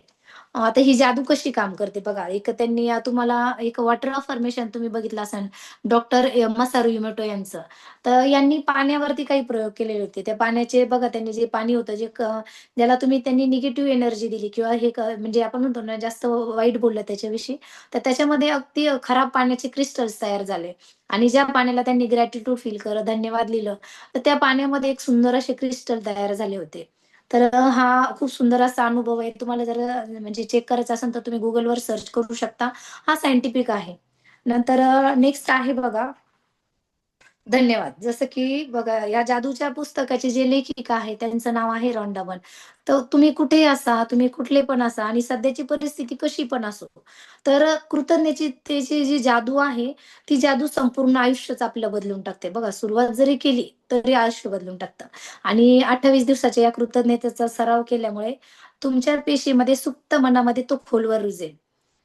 आता ही जादू कशी काम करते बघा. एक त्यांनी तुम्हाला एक वॉटर अफर्मेशन तुम्ही बघितलं असेल, डॉक्टर मसारू इमोटो यांचं. तर यांनी पाण्यावरती काही प्रयोग केलेले होते. त्या पाण्याचे बघा, त्यांनी जे पाणी होतं ज्याला त्यांनी निगेटिव्ह एनर्जी दिली किंवा म्हणजे आपण म्हणतो ना, जास्त वाईट बोललं त्याच्याविषयी, तर त्याच्यामध्ये अगदी खराब पाण्याचे क्रिस्टल्स तयार झाले. आणि ज्या पाण्याला त्यांनी ग्रॅटिट्यूड फील करत धन्यवाद लिहिलं, तर त्या पाण्यामध्ये एक सुंदर असे क्रिस्टल तयार झाले होते. तर हा खूप सुंदर असा अनुभव आहे. तुम्हाला जर म्हणजे चेक करायचा असेल तर तुम्ही Googleवर सर्च करू शकता. हा सायंटिफिक आहे. नंतर नेक्स्ट आहे बघा, धन्यवाद. जसं की बघा, या जादूच्या पुस्तकाचे जे लेखिका आहे त्यांचं नाव आहे रॉन्डा बर्न. तर तुम्ही कुठेही असा, तुम्ही कुठले पण असा आणि सध्याची परिस्थिती कशी पण असो, तर कृतज्ञतेची जी जादू आहे, ती जादू संपूर्ण आयुष्यच आपलं बदलून टाकते. बघा, सुरुवात जरी केली तरी आयुष्य बदलून टाकतं. आणि 28 दिवसाच्या या कृतज्ञतेचा सराव केल्यामुळे तुमच्या पेशीमध्ये सुप्त मनामध्ये तो खोलवर रुजेल.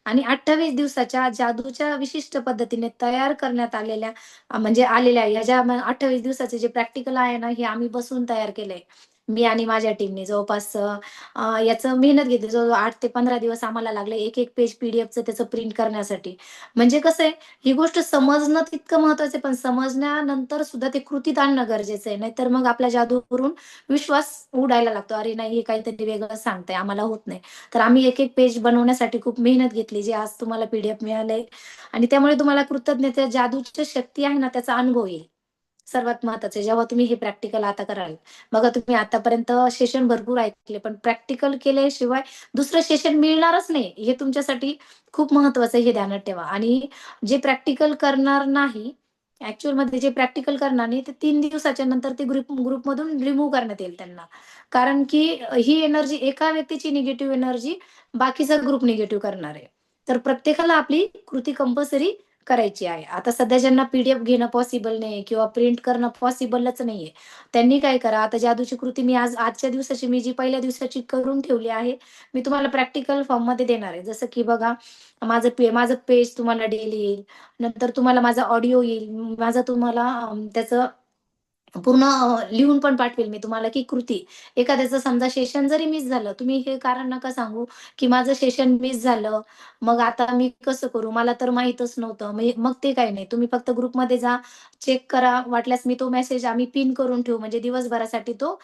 आणि 28 दिवसाच्या जादूच्या विशिष्ट पद्धतीने तयार करण्यात आलेल्या म्हणजे आलेल्या ह्या ज्या 28 दिवसाचे जे प्रॅक्टिकल आहे ना, हे आम्ही बसून तयार केलंय. मी आणि माझ्या टीमने जवळपास याचं मेहनत घेतली. जवळ 8 ते 15 दिवस आम्हाला लागले एक-एक पेज पी-डी-एफचं त्याचं प्रिंट करण्यासाठी. म्हणजे कसं आहे, ही गोष्ट समजणं तितकं महत्वाचं आहे, पण समजल्यानंतर सुद्धा ते कृतीत आणणं गरजेचं आहे. नाहीतर मग आपल्या जादूवरून विश्वास उडायला लागतो. अरे नाही, हे काहीतरी वेगळं सांगतंय, आम्हाला होत नाही. तर आम्ही एक-एक पेज बनवण्यासाठी खूप मेहनत घेतली, जे आज तुम्हाला पी-डी-एफ मिळालंय. आणि त्यामुळे तुम्हाला कृतज्ञता जादूची शक्ती आहे ना, त्याचा अनुभव येईल. सर्वात महत्वाचं आहे, जेव्हा तुम्ही हे प्रॅक्टिकल आता कराल. बघा, तुम्ही आतापर्यंत सेशन भरपूर ऐकले, पण प्रॅक्टिकल केल्याशिवाय दुसरं सेशन मिळणारच नाही. हे तुमच्यासाठी खूप महत्वाचं आहे, हे ध्यानात ठेवा. आणि जे प्रॅक्टिकल करणार नाही, ॲक्चुअलमध्ये जे प्रॅक्टिकल करणार नाही, ते 3 दिवसाच्या नंतर ते ग्रुपमधून रिमूव्ह करण्यात येईल त्यांना. कारण की ही एनर्जी, एका व्यक्तीची निगेटिव्ह एनर्जी बाकीचा ग्रुप निगेटिव्ह करणार आहे. तर प्रत्येकाला आपली कृती कंपल्सरी करायची आहे. आता सध्या ज्यांना पी-डी-एफ घेणं पॉसिबल नाही किंवा प्रिंट करणं पॉसिबलच नाहीये, त्यांनी काय करा, आता जादूची कृती मी आजच्या दिवसाची, मी जी पहिल्या दिवसाची करून ठेवली आहे, मी तुम्हाला प्रॅक्टिकल फॉर्ममध्ये देणार आहे. जसं की बघा, माझं पेज तुम्हाला डेली येईल. नंतर तुम्हाला माझा ऑडिओ येईल. माझा तुम्हाला त्याचं पूर्ण लिहून पण पाठवेल मी तुम्हाला, की कृती. एखाद्याचं समजा सेशन जरी मिस झालं, तुम्ही हे कारण नका सांगू, की माझं सेशन मिस झालं, मग आता मी कसं करू? मला तर माहीतच नव्हतं. मग ते काही नाही. तुम्ही फक्त ग्रुपमध्ये जा, चेक करा. वाटल्यास मी तो मेसेज आम्ही पिन करून ठेवू, म्हणजे दिवसभरासाठी तो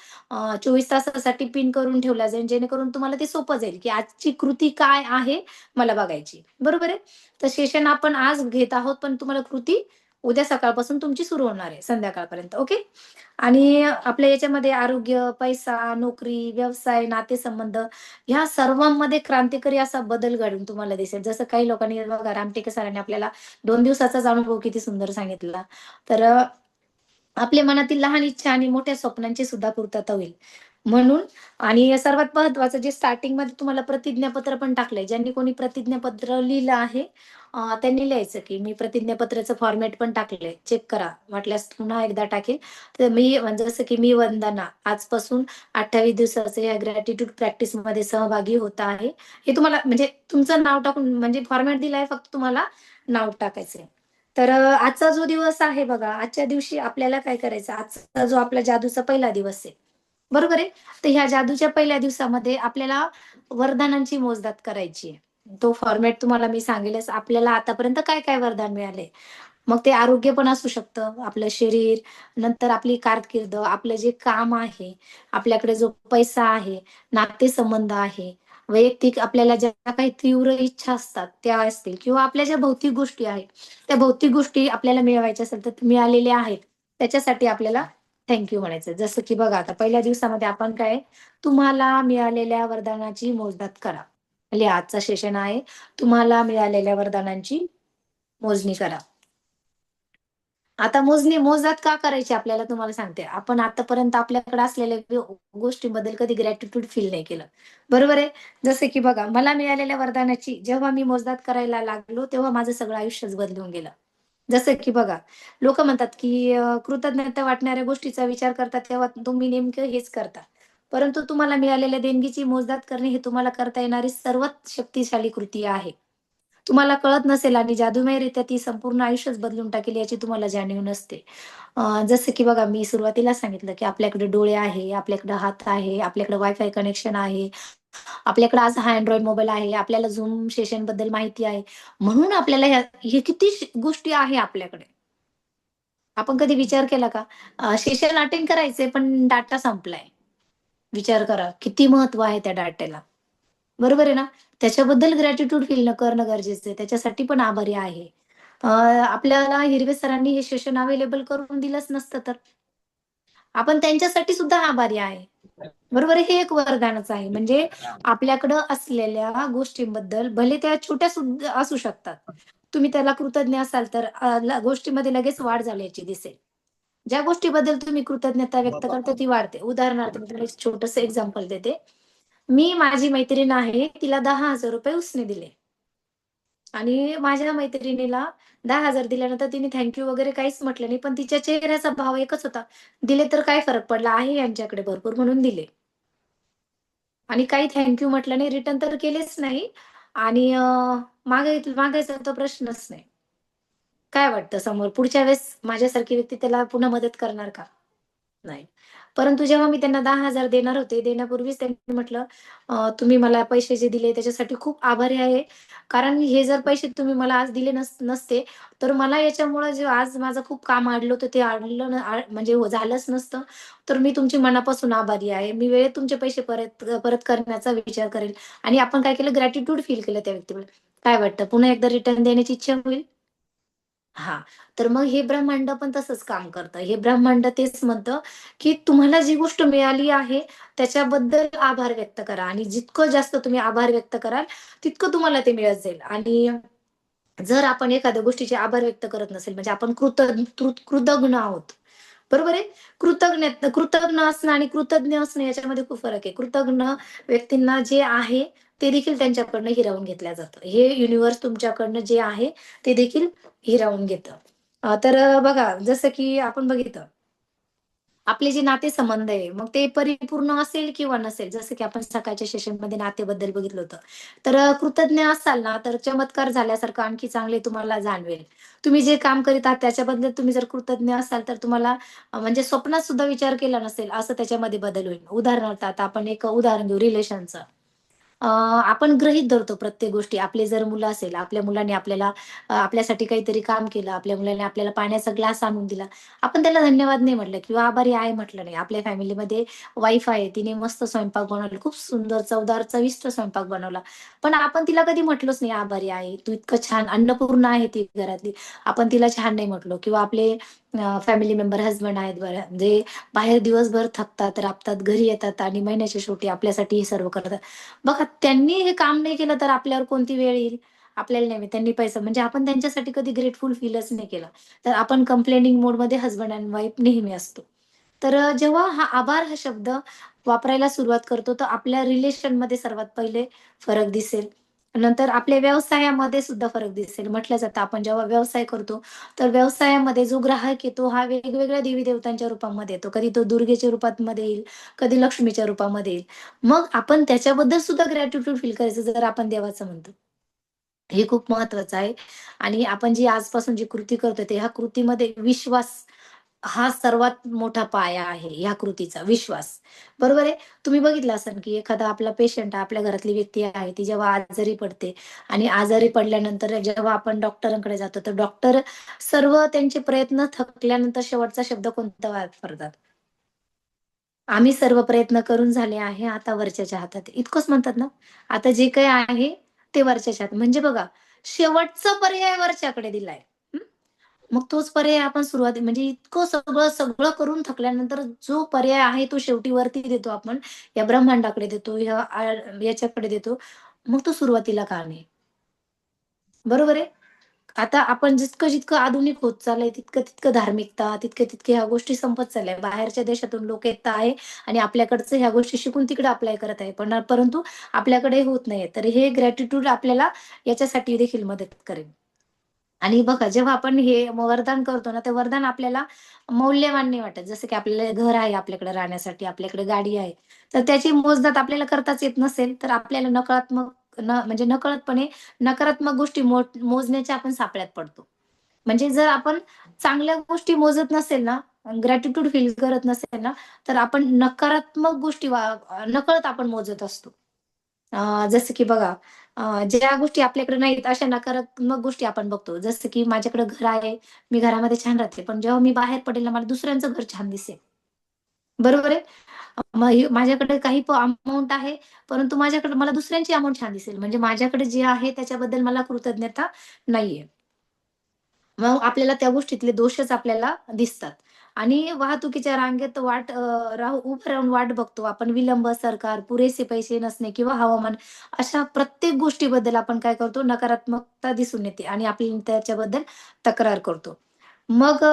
24 तासासाठी पिन करून ठेवला जाईल, जेणेकरून तुम्हाला ते सोपं जाईल, की आजची कृती काय आहे मला बघायची. बरोबर आहे? तर सेशन आपण आज घेत आहोत, पण तुम्हाला कृती उद्या सकाळपासून तुमची सुरू होणार आहे संध्याकाळपर्यंत. ओके? आणि आपल्या याच्यामध्ये आरोग्य, पैसा, नोकरी, व्यवसाय, नातेसंबंध ह्या सर्वांमध्ये क्रांतिकारी असा बदल घडून तुम्हाला दिसेल. जसं काही लोकांनी बघा, रामटेके सरांनी आपल्याला 2 दिवसाचाच अनुभव किती सुंदर सांगितला. तर आपल्या मनातील लहान इच्छा आणि मोठ्या स्वप्नांची सुद्धा पूर्तता होईल. म्हणून आणि सर्वात महत्त्वाचं, जे स्टार्टिंगमध्ये तुम्हाला प्रतिज्ञापत्र पण टाकलंय. ज्यांनी कोणी प्रतिज्ञापत्र लिहिलं आहे, त्यांनी लिहायचं, की मी प्रतिज्ञापत्राचं फॉर्मॅट पण टाकलंय. चेक करा. वाटल्यास पुन्हा एकदा टाकेल. तर मी म्हणजे जसं की मी वंदना आजपासून 28 दिवसाचं या ग्रॅटिट्यूड प्रॅक्टिसमध्ये सहभागी होत आहे. हे तुम्हाला म्हणजे तुमचं नाव टाकून, म्हणजे फॉर्मॅट दिलाय, फक्त तुम्हाला नाव टाकायचंय. तर आजचा जो दिवस आहे बघा, आजच्या दिवशी आपल्याला काय करायचं, आजचा जो आपला जादूचा पहिला दिवस आहे. बरोबर आहे? तर ह्या जादूच्या पहिल्या दिवसामध्ये आपल्याला वरदानांची मोजदाद करायची आहे. तो फॉर्मॅट तुम्हाला मी सांगेलच. आपल्याला आतापर्यंत काय-काय वरदान मिळाले. मग ते आरोग्य पण असू शकतं, आपलं शरीर, नंतर आपली कारकीर्द, आपलं जे काम आहे, आपल्याकडे जो पैसा आहे, नातेसंबंध आहे, वैयक्तिक आपल्याला ज्या काही तीव्र इच्छा असतात त्या असतील, किंवा आपल्या ज्या भौतिक गोष्टी आहेत, त्या भौतिक गोष्टी आपल्याला मिळवायच्या असेल तर मिळालेल्या आहेत. त्याच्यासाठी आपल्याला थँक यू म्हणायचं. जसं की बघा, आता पहिल्या दिवसामध्ये आपण काय, तुम्हाला मिळालेल्या वरदानाची मोजदाद करा. लिहा, आजचा सेशन आहे, तुम्हाला मिळालेल्या वरदानांची मोजणी करा. आता मोजदाद का करायची आपल्याला तुम्हाला सांगते. आपण आतापर्यंत आपल्याकडे असलेल्या गोष्टींबद्दल कधी ग्रॅटिट्यूड फील नाही केलं. बरोबर आहे? जसं की बघा, मला मिळालेल्या वरदानाची जेव्हा मी मोजदाद करायला लागलो, तेव्हा माझं सगळं आयुष्यच बदलून गेलं. जसं की बघा, लोकं म्हणतात, की कृतज्ञता वाटणाऱ्या गोष्टीचा विचार करतात, तेव्हा तुम्ही नेमकं हेच करता. परंतु तुम्हाला मिळालेल्या देणगीची मोजदाद करणे हे तुम्हाला करता येणारी सर्वात शक्तिशाली कृती आहे. तुम्हाला कळत नसेल आणि जादूमयरित्या ती संपूर्ण आयुष्यच बदलून टाकेल याची तुम्हाला जाणीव नसते. जसं की बघा, मी सुरुवातीला सांगितलं, की आपल्याकडे डोळे आहे, आपल्याकडे हात आहे, आपल्याकडे वायफाय कनेक्शन आहे, आपल्याकडे आज हा Android मोबाईल आहे, आपल्याला Zoom सेशनबद्दल माहिती आहे. म्हणून आपल्याला हे किती गोष्टी आहे आपल्याकडे. आपण कधी विचार केला का? सेशन अटेंड करायचंय पण डाटा संपलाय. विचार करा, किती महत्व आहे त्या डाट्याला. बरोबर आहे ना? त्याच्याबद्दल ग्रॅटिट्यूड फील करणं गरजेचं आहे. त्याच्यासाठी पण आभारी आहे. आपल्याला हिरवे सरांनी हे सेशन अवेलेबल करून दिलंच नसतं तर. आपण त्यांच्यासाठी सुद्धा आभारी आहे. बरोबर आहे? हे एक वरदानच आहे. म्हणजे आपल्याकडं असलेल्या गोष्टींबद्दल, भले त्या छोट्या सुद्धा असू शकतात. तुम्ही त्याला कृतज्ञ असाल तर गोष्टीमध्ये लगेच वाढ झाल्याची दिसेल. ज्या गोष्टीबद्दल तुम्ही कृतज्ञता व्यक्त करता ती वाढते. उदाहरणार्थ मी तुम्हाला एक छोटंसं एक्झाम्पल देते. मी माझी मैत्रीण आहे, तिला 10,000 रुपये उसने दिले आणि माझ्या मैत्रिणीला 10,000 दिल्यानंतर तिने थँक यू वगैरे काहीच म्हटलं नाही. पण तिच्या चेहऱ्याचा भाव एकच होता. दिले तर काय फरक पडला? आहे यांच्याकडे भरपूर म्हणून दिले. आणि काही थँक यू म्हटलं नाही, रिटर्न तर केलेच नाही आणि मागायचा तर प्रश्नच नाही. काय वाटतं समोर पुढच्या वेळेस माझ्यासारखी व्यक्ती त्याला पुन्हा मदत करणार का? नाही. परंतु जेव्हा मी त्यांना 10,000 देणार होते, देण्यापूर्वीच त्यांनी म्हटलं, तुम्ही मला पैसे जे दिले त्याच्यासाठी खूप आभारी आहे. कारण हे जर पैसे तुम्ही मला आज दिले नसते, तर मला याच्यामुळं जे आज माझं खूप काम अडलं होतं ते अडलं म्हणजे झालंच नसतं. तर मी तुमची मनापासून आभारी आहे. मी वेळेत तुमचे पैसे परत करण्याचा विचार करेल. आणि आपण काय केलं ग्रॅटिट्यूड फील केलं त्या व्यक्तीबद्दल. काय वाटतं पुन्हा एकदा रिटर्न देण्याची इच्छा होईल? हां. तर मग हे ब्रह्मांड पण तसंच काम करतं. हे ब्रह्मांड तेच म्हणतं, की तुम्हाला जी गोष्ट मिळाली आहे, त्याच्याबद्दल आभार व्यक्त करा आणि जितकं जास्त तुम्ही आभार व्यक्त कराल, तितकं तुम्हाला ते मिळत जाईल. आणि जर आपण एखाद्या गोष्टीचे आभार व्यक्त करत नसेल, म्हणजे आपण कृतज्ञ आहोत. बरोबर आहे? कृतज्ञ असणं आणि कृतज्ञ असणं याच्यामध्ये खूप फरक आहे. कृतज्ञ व्यक्तींना जे आहे, ते देखील त्यांच्याकडनं हिरावून घेतलं जातं. हे युनिव्हर्स तुमच्याकडनं जे आहे, ते देखील हिरावून घेतं. तर बघा जसं की आपण बघितलं, आपले जे नातेसंबंध आहे, मग ते परिपूर्ण असेल किंवा नसेल, जसं की आपण सकाळच्या सेशनमध्ये नातेबद्दल बघितलं होतं. तर कृतज्ञ असाल ना, तर चमत्कार झाल्यासारखं आणखी चांगले तुम्हाला जाणवेल. तुम्ही जे काम करीत आहात त्याच्याबद्दल तुम्ही जर कृतज्ञ असाल, तर तुम्हाला म्हणजे स्वप्नात सुद्धा विचार केला नसेल, असं त्याच्यामध्ये बदल होईल. उदाहरणार्थ आता आपण एक उदाहरण घेऊ रिलेशनचं. आपण गृहीत धरतो प्रत्येक गोष्टी. आपले जर मुलं असेल, आपल्या मुलांनी आपल्याला आपल्यासाठी काहीतरी काम केलं, आपल्या मुलाने आपल्याला पाण्याचा ग्लास आणून दिला. आपण त्याला धन्यवाद नाही म्हटलं किंवा आभारी आहे म्हटलं नाही. आपल्या फॅमिलीमध्ये वाईफ आहे, तिने मस्त स्वयंपाक बनवला. खूप सुंदर, चवदार, चविष्ट स्वयंपाक बनवला. पण आपण तिला कधी म्हटलोच नाही, आभारी आहे. तू इतकं छान अन्नपूर्णा आहे ती घरातली. आपण तिला छान नाही म्हटलो किंवा आपले फॅमिली मेंबर हसबंड आहेत बरं, जे बाहेर दिवसभर थकतात, राबतात, घरी येतात आणि महिन्याच्या शेवटी आपल्यासाठी हे सर्व करतात. बघा त्यांनी हे काम नाही केलं तर आपल्यावर कोणती वेळ येईल? आपल्याला नाही. त्यांनी पैसा म्हणजे आपण त्यांच्यासाठी कधी ग्रेटफुल फीलच नाही केलं. तर आपण कंप्लेनिंग मोडमध्ये हसबंड एंड वाईफ नेहमी असतो. तर जेव्हा हा आभार हा शब्द वापरायला सुरुवात करतो, तर आपल्या रिलेशनमध्ये सर्वात पहिले फरक दिसेल. नंतर आपल्या व्यवसायामध्ये सुद्धा फरक दिसेल. म्हटलं जातं आपण जेव्हा व्यवसाय करतो, तर व्यवसायामध्ये जो ग्राहक येतो हा वेगवेगळ्या देवी-देवतांच्या रूपामध्ये येतो. कधी तो दुर्गेच्या रूपामध्ये येईल, कधी लक्ष्मीच्या रूपामध्ये येईल. मग आपण त्याच्याबद्दल सुद्धा ग्रॅटिट्यूड फील करायचं जर आपण देवाचं म्हणतो. हे खूप महत्वाचं आहे आणि आपण जी आजपासून जी कृती करतोय, ते ह्या कृतीमध्ये विश्वास हा सर्वात मोठा पाया आहे, ह्या कृतीचा विश्वास. बरोबर आहे? तुम्ही बघितलं असेल, की एखादा आपला पेशंट आपल्या घरातली व्यक्ती आहे, ती जेव्हा आजारी पडते आणि आजारी पडल्यानंतर जेव्हा आपण डॉक्टरांकडे जातो, तर डॉक्टर सर्व त्यांचे प्रयत्न थकल्यानंतर शेवटचा शब्द कोणता वापरतात? आम्ही सर्व प्रयत्न करून झाले आहे, आता वरच्याच्या हातात आहे. इतकंच म्हणतात ना? आता जे काही आहे ते वरच्याच्या हातात. म्हणजे बघा, शेवटचा पर्याय वरच्याकडे दिलाय. हं. मग तोच पर्याय आपण सुरुवाती म्हणजे इतकं सगळं करून थकल्यानंतर जो पर्याय आहे तो शेवटी वरती देतो आपण. या ब्रह्मांडाकडे देतो, याच्याकडे देतो. मग तो सुरुवातीला का नाही? बरोबर आहे? आता आपण जितकं आधुनिक होत चाललंय, तितकं धार्मिकता, तितके ह्या गोष्टी संपत चालल्या. बाहेरच्या देशातून लोक येत आहे आणि आपल्याकडचं ह्या गोष्टी शिकून तिकडे अप्लाय करत आहे. परंतु आपल्याकडे होत नाहीये. तर हे ग्रॅटिट्यूड आपल्याला याच्यासाठी देखील मदत करेल. आणि बघा जेव्हा आपण हे वरदान करतो ना, ते वरदान आपल्याला मौल्यवान नाही वाटत. जसं की आपल्याला घर आहे आपल्याकडे राहण्यासाठी, आपल्याकडे गाडी आहे. तर त्याची मोजदाद आपल्याला करताच येत नसेल, तर आपल्याला म्हणजे नकळतपणे नकारात्मक गोष्टी मोजण्याच्या आपण सापळ्यात पडतो. म्हणजे जर आपण चांगल्या गोष्टी मोजत नसेल ना, ग्रॅटिट्यूड फील करत नसेल ना, तर आपण नकारात्मक गोष्टी नकळत आपण मोजत असतो. जसं की बघा, ज्या गोष्टी आपल्याकडे नाहीत अशा नकारात्मक गोष्टी आपण बघतो. जसं की माझ्याकडे घर आहे, मी घरामध्ये छान राहते. पण जेव्हा मी बाहेर पडेल ना, मला दुसऱ्यांचं घर छान दिसेल. बरोबर आहे? मग माझ्याकडे काही अमाउंट आहे, परंतु माझ्याकडे मला दुसऱ्यांची अमाउंट छान दिसेल. म्हणजे माझ्याकडे जे आहे त्याच्याबद्दल मला कृतज्ञता नाहीये. मग आपल्याला त्या गोष्टीतले दोषच आपल्याला दिसतात. आणि वाहतुकीच्या रांगेत उभं राहून वाट बघतो आपण. विलंब, सरकार, पुरेसे पैसे नसणे किंवा हवामान, अशा प्रत्येक गोष्टीबद्दल आपण काय करतो, नकारात्मकता दिसून येते आणि आपण त्याच्याबद्दल तक्रार करतो. मग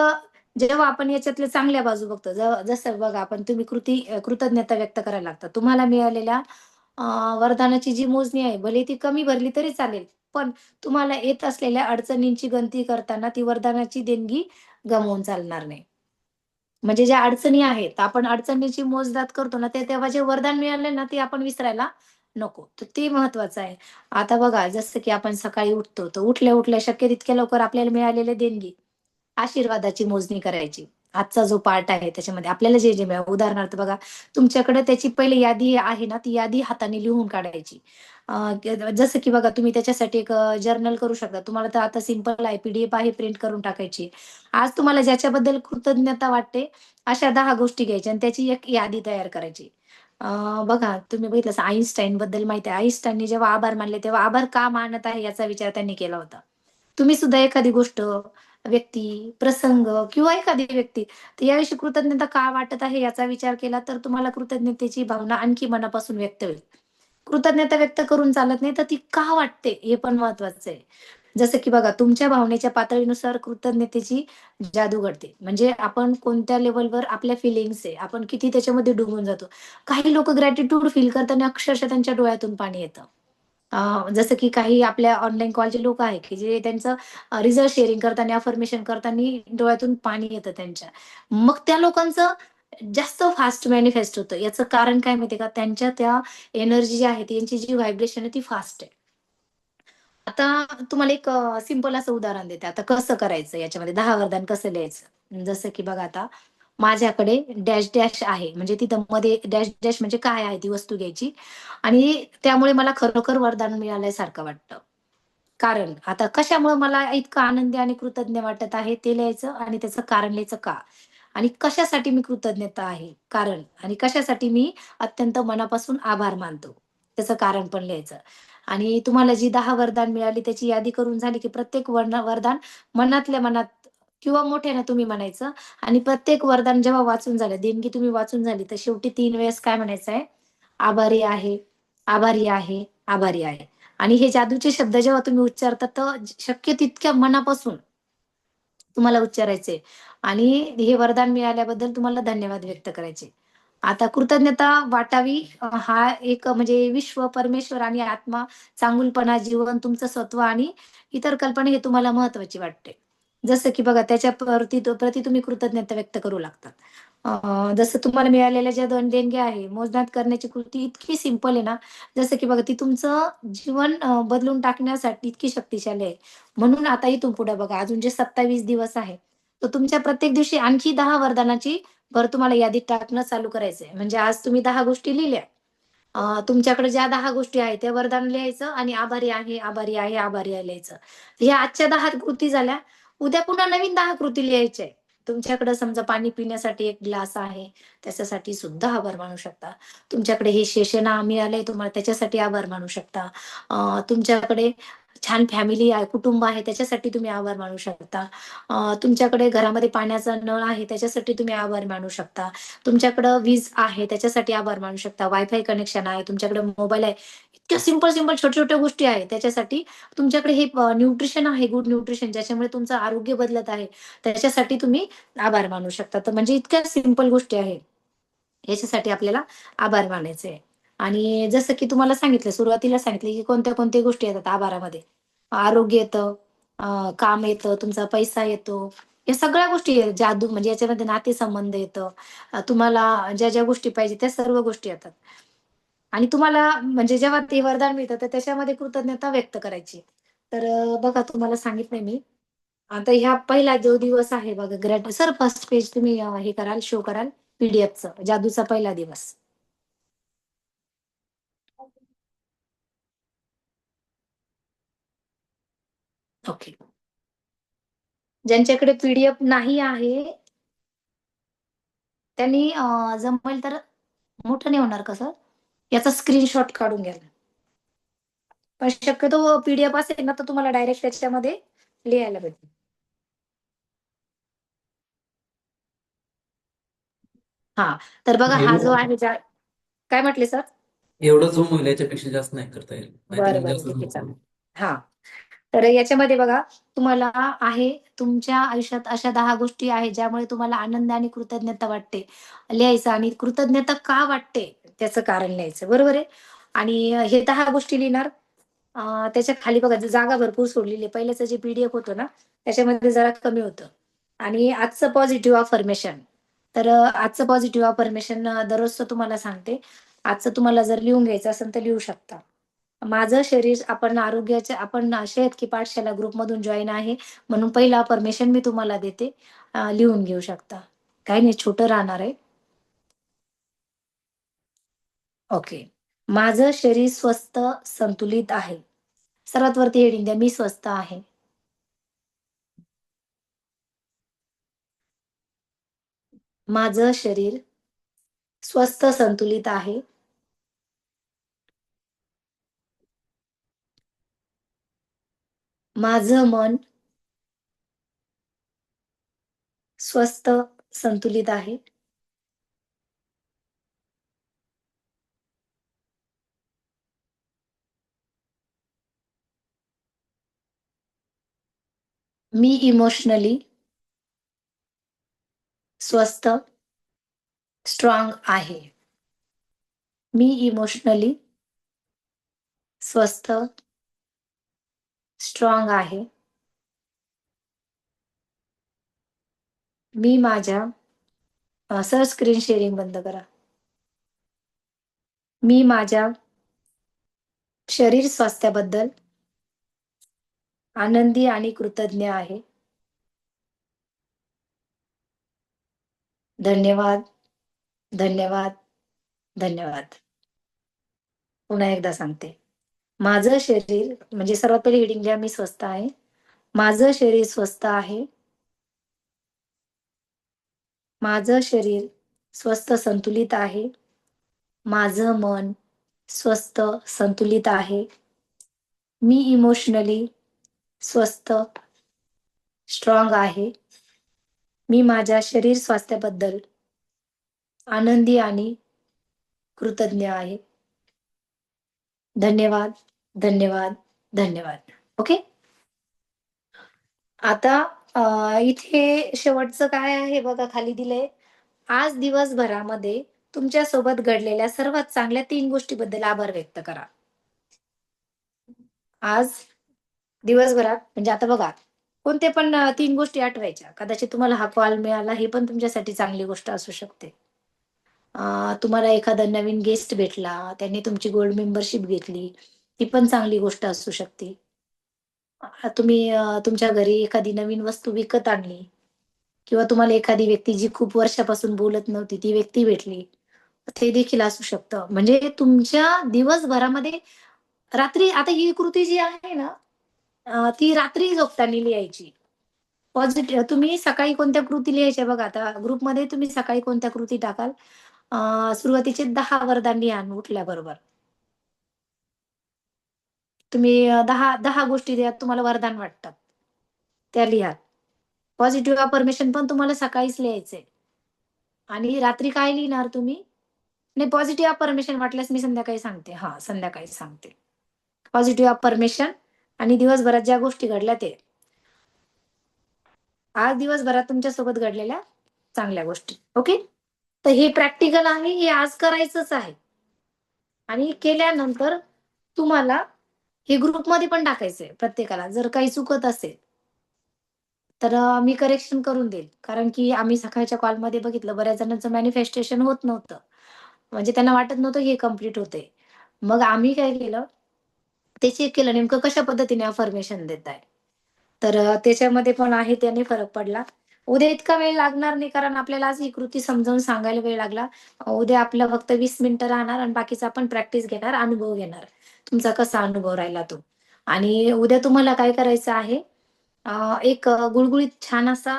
जेव्हा आपण याच्यातल्या चांगल्या बाजू बघतो, जसं बघा आपण, तुम्ही कृतज्ञता व्यक्त करायला लागता. तुम्हाला मिळालेल्या वरदानाची जी मोजणी आहे, भले ती कमी भरली तरी चालेल, पण तुम्हाला येत असलेल्या अडचणींची गणती करताना ती वरदानाची देणगी गमावून चालणार नाही. म्हणजे ज्या अडचणी आहेत, आपण अडचणीची मोजदाद करतो ना, ते तेव्हा जे वरदान मिळाले ना, ते आपण विसरायला नको. तर ते महत्वाचं आहे. आता बघा, जसं की आपण सकाळी उठतो, तर उठल्या-उठल्या शक्य तितक्या लवकर आपल्याला मिळालेल्या देणगी, आशीर्वादाची मोजणी करायची. आजचा जो पार्ट आहे त्याच्यामध्ये आपल्याला जे मिळालं, उदाहरणार्थ बघा, तुमच्याकडे त्याची पहिली यादी आहे ना, ती यादी हाताने लिहून काढायची. जसं की बघा, तुम्ही त्याच्यासाठी एक जर्नल करू शकता. तुम्हाला तर आता सिंपल आहे, पीडीएफ आहे, प्रिंट करून टाकायची. आज तुम्हाला ज्याच्याबद्दल कृतज्ञता वाटते, अशा 10 गोष्टी घ्यायच्या आणि त्याची एक यादी तयार करायची. बघा, तुम्ही बघितलं असेल, आइन्स्टाईन बद्दल माहिती आहे. आइन्स्टाईननी जेव्हा आभार मानले, तेव्हा आभार का मानत आहे याचा विचार त्यांनी केला होता. तुम्ही सुद्धा एखादी गोष्ट, व्यक्ती, प्रसंग किंवा एखादी व्यक्ती, तर याविषयी कृतज्ञता का वाटत आहे याचा विचार केला, तर तुम्हाला कृतज्ञतेची भावना आणखी मनापासून व्यक्त होईल. कृतज्ञता व्यक्त करून चालत नाही, तर ती का वाटते हे पण महत्वाचं आहे. जसं की बघा, तुमच्या भावनेच्या पातळीनुसार कृतज्ञतेची जादू घडते. म्हणजे आपण कोणत्या लेव्हलवर आपल्या फिलिंग्स आहे, आपण किती त्याच्यामध्ये डुबून जातो. काही लोकं ग्रॅटिट्यूड फील करताना अक्षरशः त्यांच्या डोळ्यातून पाणी येतं. जसं की काही आपल्या ऑनलाईन कॉलचे लोकं आहेत, की जे त्यांचं रिझल्ट शेअरिंग करताना, अफर्मेशन करताना डोळ्यातून पाणी येतं त्यांच्या. मग त्या लोकांचं जास्त फास्ट मॅनिफेस्ट होतं. याचं कारण काय माहिती का? त्यांच्या त्या एनर्जी जी आहे, त्यांची जी व्हायब्रेशन आहे ती फास्ट आहे. आता तुम्हाला एक सिंपल असं उदाहरण देते. आता कसं करायचं याच्यामध्ये 10 वरदान कसं लिहायचं? जसं की बघा, आता माझ्याकडे डॅश डॅश आहे. म्हणजे तिथं मध्ये डॅश डॅश म्हणजे काय आहे ती वस्तू घ्यायची आणि त्यामुळे मला खरोखर वरदान मिळाल्यासारखं वाटतं. कारण आता कशामुळे मला इतकं आनंदी आणि कृतज्ञ वाटत आहे ते लिहायचं आणि त्याचं कारण लिहायचं का? आणि कशासाठी मी कृतज्ञता आहे, कारण, आणि कशासाठी मी अत्यंत मनापासून आभार मानतो, त्याचं कारण पण लिहायचं. आणि तुम्हाला जी 10 वरदान मिळाली त्याची यादी करून झाली, की प्रत्येक वरदान मनातल्या मनात किंवा मोठ्याने तुम्ही म्हणायचं. आणि प्रत्येक वरदान जेव्हा वाचून झालं, देणगी तुम्ही वाचून झाली, तर शेवटी 3 वेळेस काय म्हणायचं आहे? आभारी आहे, आभारी आहे, आभारी आहे. आणि हे जादूचे शब्द जेव्हा तुम्ही उच्चारता, तर शक्य तितक्या मनापासून तुम्हाला उच्चारायचे आणि हे वरदान मिळाल्याबद्दल तुम्हाला धन्यवाद व्यक्त करायचे. आता कृतज्ञता वाटावी, हा एक म्हणजे विश्व, परमेश्वर आणि आत्मा, चांगुलपणा, जीवन, तुमचं सत्व आणि इतर कल्पना हे तुम्हाला महत्वाची वाटते. जसं की बघा, त्याच्या प्रती तुम्ही कृतज्ञता व्यक्त करू लागतात. जसं तुम्हाला मिळालेल्या ज्या 2 देणग्या आहे, मोजदाद करण्याची कृती इतकी सिंपल आहे ना, जसं की बघा, ती तुमचं जीवन बदलून टाकण्यासाठी इतकी शक्तिशाली आहे. म्हणून आता इथून पुढे बघा, अजून जे 27 दिवस आहे, तर तुमच्या प्रत्येक दिवशी आणखी 10 वरदानाची भर तुम्हाला यादीत टाकणं चालू करायचंय. म्हणजे आज तुम्ही 10 गोष्टी लिहिल्या. तुमच्याकडे ज्या 10 गोष्टी आहेत त्या वरदान लिहायचं आणि आभारी आहे, आभारी आहे, आभारी आहे लिहायचं. ह्या आजच्या 10 कृती झाल्या. उद्या पुन्हा नवीन 10 कृती लिहायच्या आहे. तुमच्याकडे समजा पाणी पिण्यासाठी 1 ग्लास आहे, त्याच्यासाठी सुद्धा आभार मानू शकता. तुमच्याकडे हे सेशन मिळालंय तुम्हाला, त्याच्यासाठी आभार मानू शकता. तुमच्याकडे छान फॅमिली आहे, कुटुंब आहे, त्याच्यासाठी तुम्ही आभार मानू शकता. तुमच्याकडे घरामध्ये पाण्याचा नळ आहे, त्याच्यासाठी तुम्ही आभार मानू शकता. तुमच्याकडं वीज आहे, त्याच्यासाठी आभार मानू शकता. वायफाय कनेक्शन आहे, तुमच्याकडे मोबाईल आहे. इतक्या सिंपल छोट्या-छोट्या गोष्टी आहेत. त्याच्यासाठी तुमच्याकडे हे न्यूट्रिशन आहे, गुड न्यूट्रिशन, ज्याच्यामुळे तुमचं आरोग्य बदलत आहे. त्याच्यासाठी तुम्ही आभार मानू शकता. तर म्हणजे इतक्या सिंपल गोष्टी आहेत. याच्यासाठी आपल्याला आभार मानायचे आहे. आणि जसं की तुम्हाला सांगितलं, सुरुवातीला सांगितलं, की कोणत्या-कोणत्या गोष्टी येतात आभारामध्ये. आरोग्य येतं, काम येतं, तुमचा पैसा येतो. या सगळ्या गोष्टी आहेत. जादू म्हणजे याच्यामध्ये नातेसंबंध येतं. तुम्हाला ज्या गोष्टी पाहिजे त्या सर्व गोष्टी येतात. आणि तुम्हाला म्हणजे जेव्हा ते वरदान मिळतं, तर त्याच्यामध्ये कृतज्ञता व्यक्त करायची. तर बघा, तुम्हाला सांगितलंय मी. आता ह्या पहिला जो दिवस आहे बघा, सर फर्स्ट पेज तुम्ही हे कराल, शो कराल पीडीएफचं, जादूचा पहिला दिवस. ओके. ज्यांच्याकडे पीडीएफ नाही आहे, त्यांनी जमेल तर, मोठं नाही होणार का सर? याचा स्क्रीनशॉट काढून घ्या. पण शक्यतो पीडीएफ असेल ना, तर तुम्हाला डायरेक्ट त्याच्यामध्ये लिहायला भेटेल. हा तर बघा हा जो एवढं आहे काय म्हटले सर? एवढं झूम होईल, याच्यापेक्षा जास्त नाही करता येईल, नाहीतर बरं मग बरं जास्त ठीक zoom आहे चालेल. होईल. हा तर याच्यामध्ये बघा तुम्हाला आहे तुमच्या आयुष्यात अशा 10 गोष्टी आहेत ज्यामुळे तुम्हाला आनंद आणि कृतज्ञता वाटते लिहायचं आणि कृतज्ञता का वाटते त्याचं कारण लिहायचं, बरोबर आहे. आणि हे 10 गोष्टी लिहिणार. त्याच्या खाली बघा जागा भरपूर सोडलेली आहे. पहिल्याचं जे PDF होतं ना त्याच्यामध्ये जरा कमी होतं. आणि आजचं पॉझिटिव्ह अफर्मेशन, तर आजचं पॉझिटिव्ह अफर्मेशन दररोजचं तुम्हाला सांगते. आजचं तुम्हाला जर लिहून घ्यायचं असेल तर लिहू शकता. माझं शरीर, आपण आरोग्याचे, आपण शेत की पाठशाला ग्रुपमधून जॉईन आहे म्हणून पहिला परमिशन मी तुम्हाला देते, लिहून घेऊ शकता. काही नाही, छोटं राहणार आहे. ओके. माझं शरीर स्वस्थ संतुलित आहे. सर्वात वरती हेडिंग द्या, मी स्वस्थ आहे. माझं शरीर स्वस्थ संतुलित आहे. माझं मन स्वस्थ संतुलित आहे. मी इमोशनली स्वस्थ स्ट्रॉंग आहे. मी इमोशनली स्वस्थ स्ट्रॉंग आहे. मी माझ्या सर स्क्रीन शेअरिंग बंद करा. मी माझ्या शरीर स्वास्थ्याबद्दल आनंदी आणि कृतज्ञ आहे. धन्यवाद, धन्यवाद, धन्यवाद. पुन्हा एकदा सांगते. माझं शरीर, म्हणजे सर्वात पहिले हेडिंग घ्या, मी स्वस्थ आहे. माझं शरीर स्वस्थ आहे. माझं शरीर स्वस्थ संतुलित आहे. माझं मन स्वस्थ संतुलित आहे. मी इमोशनली स्वस्थ स्ट्रॉंग आहे. मी माझ्या शरीर स्वास्थ्याबद्दल आनंदी आणि कृतज्ञ आहे. धन्यवाद, धन्यवाद, धन्यवाद. ओके. आता इथे शेवटचं काय आहे बघा, खाली दिलंय. आज दिवसभरामध्ये तुमच्या सोबत घडलेल्या सर्वात चांगल्या 3 गोष्टीबद्दल आभार व्यक्त करा. आज दिवसभरात, म्हणजे आता बघा कोणते पण 3 गोष्टी आठवायच्या. कदाचित तुम्हाला हा कॉल मिळाला, हे पण तुमच्यासाठी चांगली गोष्ट असू शकते. तुम्हाला एखादा नवीन गेस्ट भेटला, त्यांनी तुमची गोल्ड मेंबरशिप घेतली, ती पण चांगली गोष्ट असू शकते. तुम्ही तुमच्या घरी एखादी नवीन वस्तू विकत आणली, किंवा तुम्हाला एखादी व्यक्ती जी खूप वर्षापासून बोलत नव्हती ती व्यक्ती भेटली, ते देखील असू शकतं. म्हणजे तुमच्या दिवसभरामध्ये रात्री, आता ही कृती जी आहे ना, ती रात्री झोपताना लिहायची. पॉझिटिव्ह तुम्ही सकाळी कोणत्या कृती लिहायच्या बघा. आता ग्रुपमध्ये तुम्ही सकाळी कोणत्या कृती टाकाल, सुरुवातीचे 10 वरदान लिहा उठल्याबरोबर. तुम्ही 10 गोष्टी द्या तुम्हाला वरदान वाटतात, त्या लिहा. पॉझिटिव्ह अफर्मेशन पण तुम्हाला सकाळीच लिहायचंय. आणि रात्री काय लिहिणार तुम्ही? नाही, पॉझिटिव्ह अफर्मेशन वाटल्यास मी संध्याकाळी सांगते. हा, संध्याकाळी सांगते. पॉझिटिव्ह अफर्मेशन आणि दिवसभरात ज्या गोष्टी घडल्या ते. आज दिवसभरात तुमच्यासोबत घडलेल्या चांगल्या गोष्टी. ओके. तर हे प्रॅक्टिकल आहे, हे आज करायचंच आहे. आणि केल्यानंतर तुम्हाला हे ग्रुपमध्ये पण टाकायचंय प्रत्येकाला. जर काही चुकत असेल तर मी करेक्शन करून देईल. कारण की आम्ही सकाळच्या कॉलमध्ये बघितलं बऱ्याच जणांचं मॅनिफेस्टेशन होत नव्हतं. म्हणजे त्यांना वाटत नव्हतं हे कम्प्लीट होतंय. मग आम्ही काय केलं, ते चेक केलं नेमकं कशा पद्धतीने अफर्मेशन देताय. तर त्याच्यामध्ये पण आहे, त्याने फरक पडला. उद्या इतका वेळ लागणार नाही, कारण आपल्याला आज ही कृती समजावून सांगायला वेळ लागला. उद्या आपलं फक्त 20 मिनिटं राहणार आणि बाकीचा आपण प्रॅक्टिस घेणार, अनुभव घेणार. तुमचा कसा अनुभव राहिला तो. आणि उद्या तुम्हाला काय करायचं आहे, एक गुळगुळीत छान असा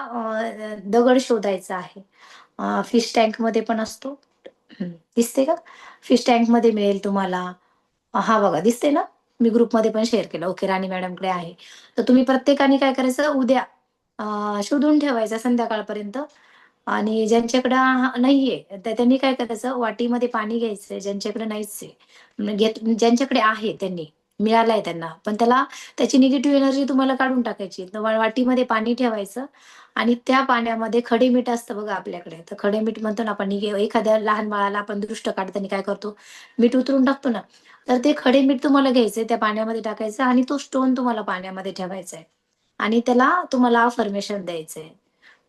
दगड शोधायचा आहे. फिश टँकमध्ये पण असतो. दिसते का? फिश टँकमध्ये मिळेल तुम्हाला. हा बघा, दिसते ना? मी ग्रुपमध्ये पण शेअर केलं. ओके, राणी मॅडमकडे आहे. तर तुम्ही प्रत्येकाने काय करायचं, उद्या शोधून ठेवायचा संध्याकाळपर्यंत. आणि ज्यांच्याकडं नाहीये त्यांनी काय करायचं, वाटीमध्ये पाणी घ्यायचंय. ज्यांच्याकडे नाहीच आहे ज्यांच्याकडे आहे त्यांनी मिळालंय त्यांना, पण त्याची निगेटिव्ह एनर्जी तुम्हाला काढून टाकायची. तर वाटीमध्ये पाणी ठेवायचं आणि त्या पाण्यामध्ये खडे मीठ असतं बघा आपल्याकडे. तर खडे मीठ म्हणतो ना आपण, एखाद्या लहान बाळाला आपण दृष्ट काढताना काय करतो, मीठ उतरून टाकतो ना. तर ते खडे मीठ तुम्हाला घ्यायचे, त्या पाण्यामध्ये टाकायचं आणि तो स्टोन तुम्हाला पाण्यामध्ये ठेवायचा आहे आणि त्याला तुम्हाला अफर्मेशन द्यायचंय.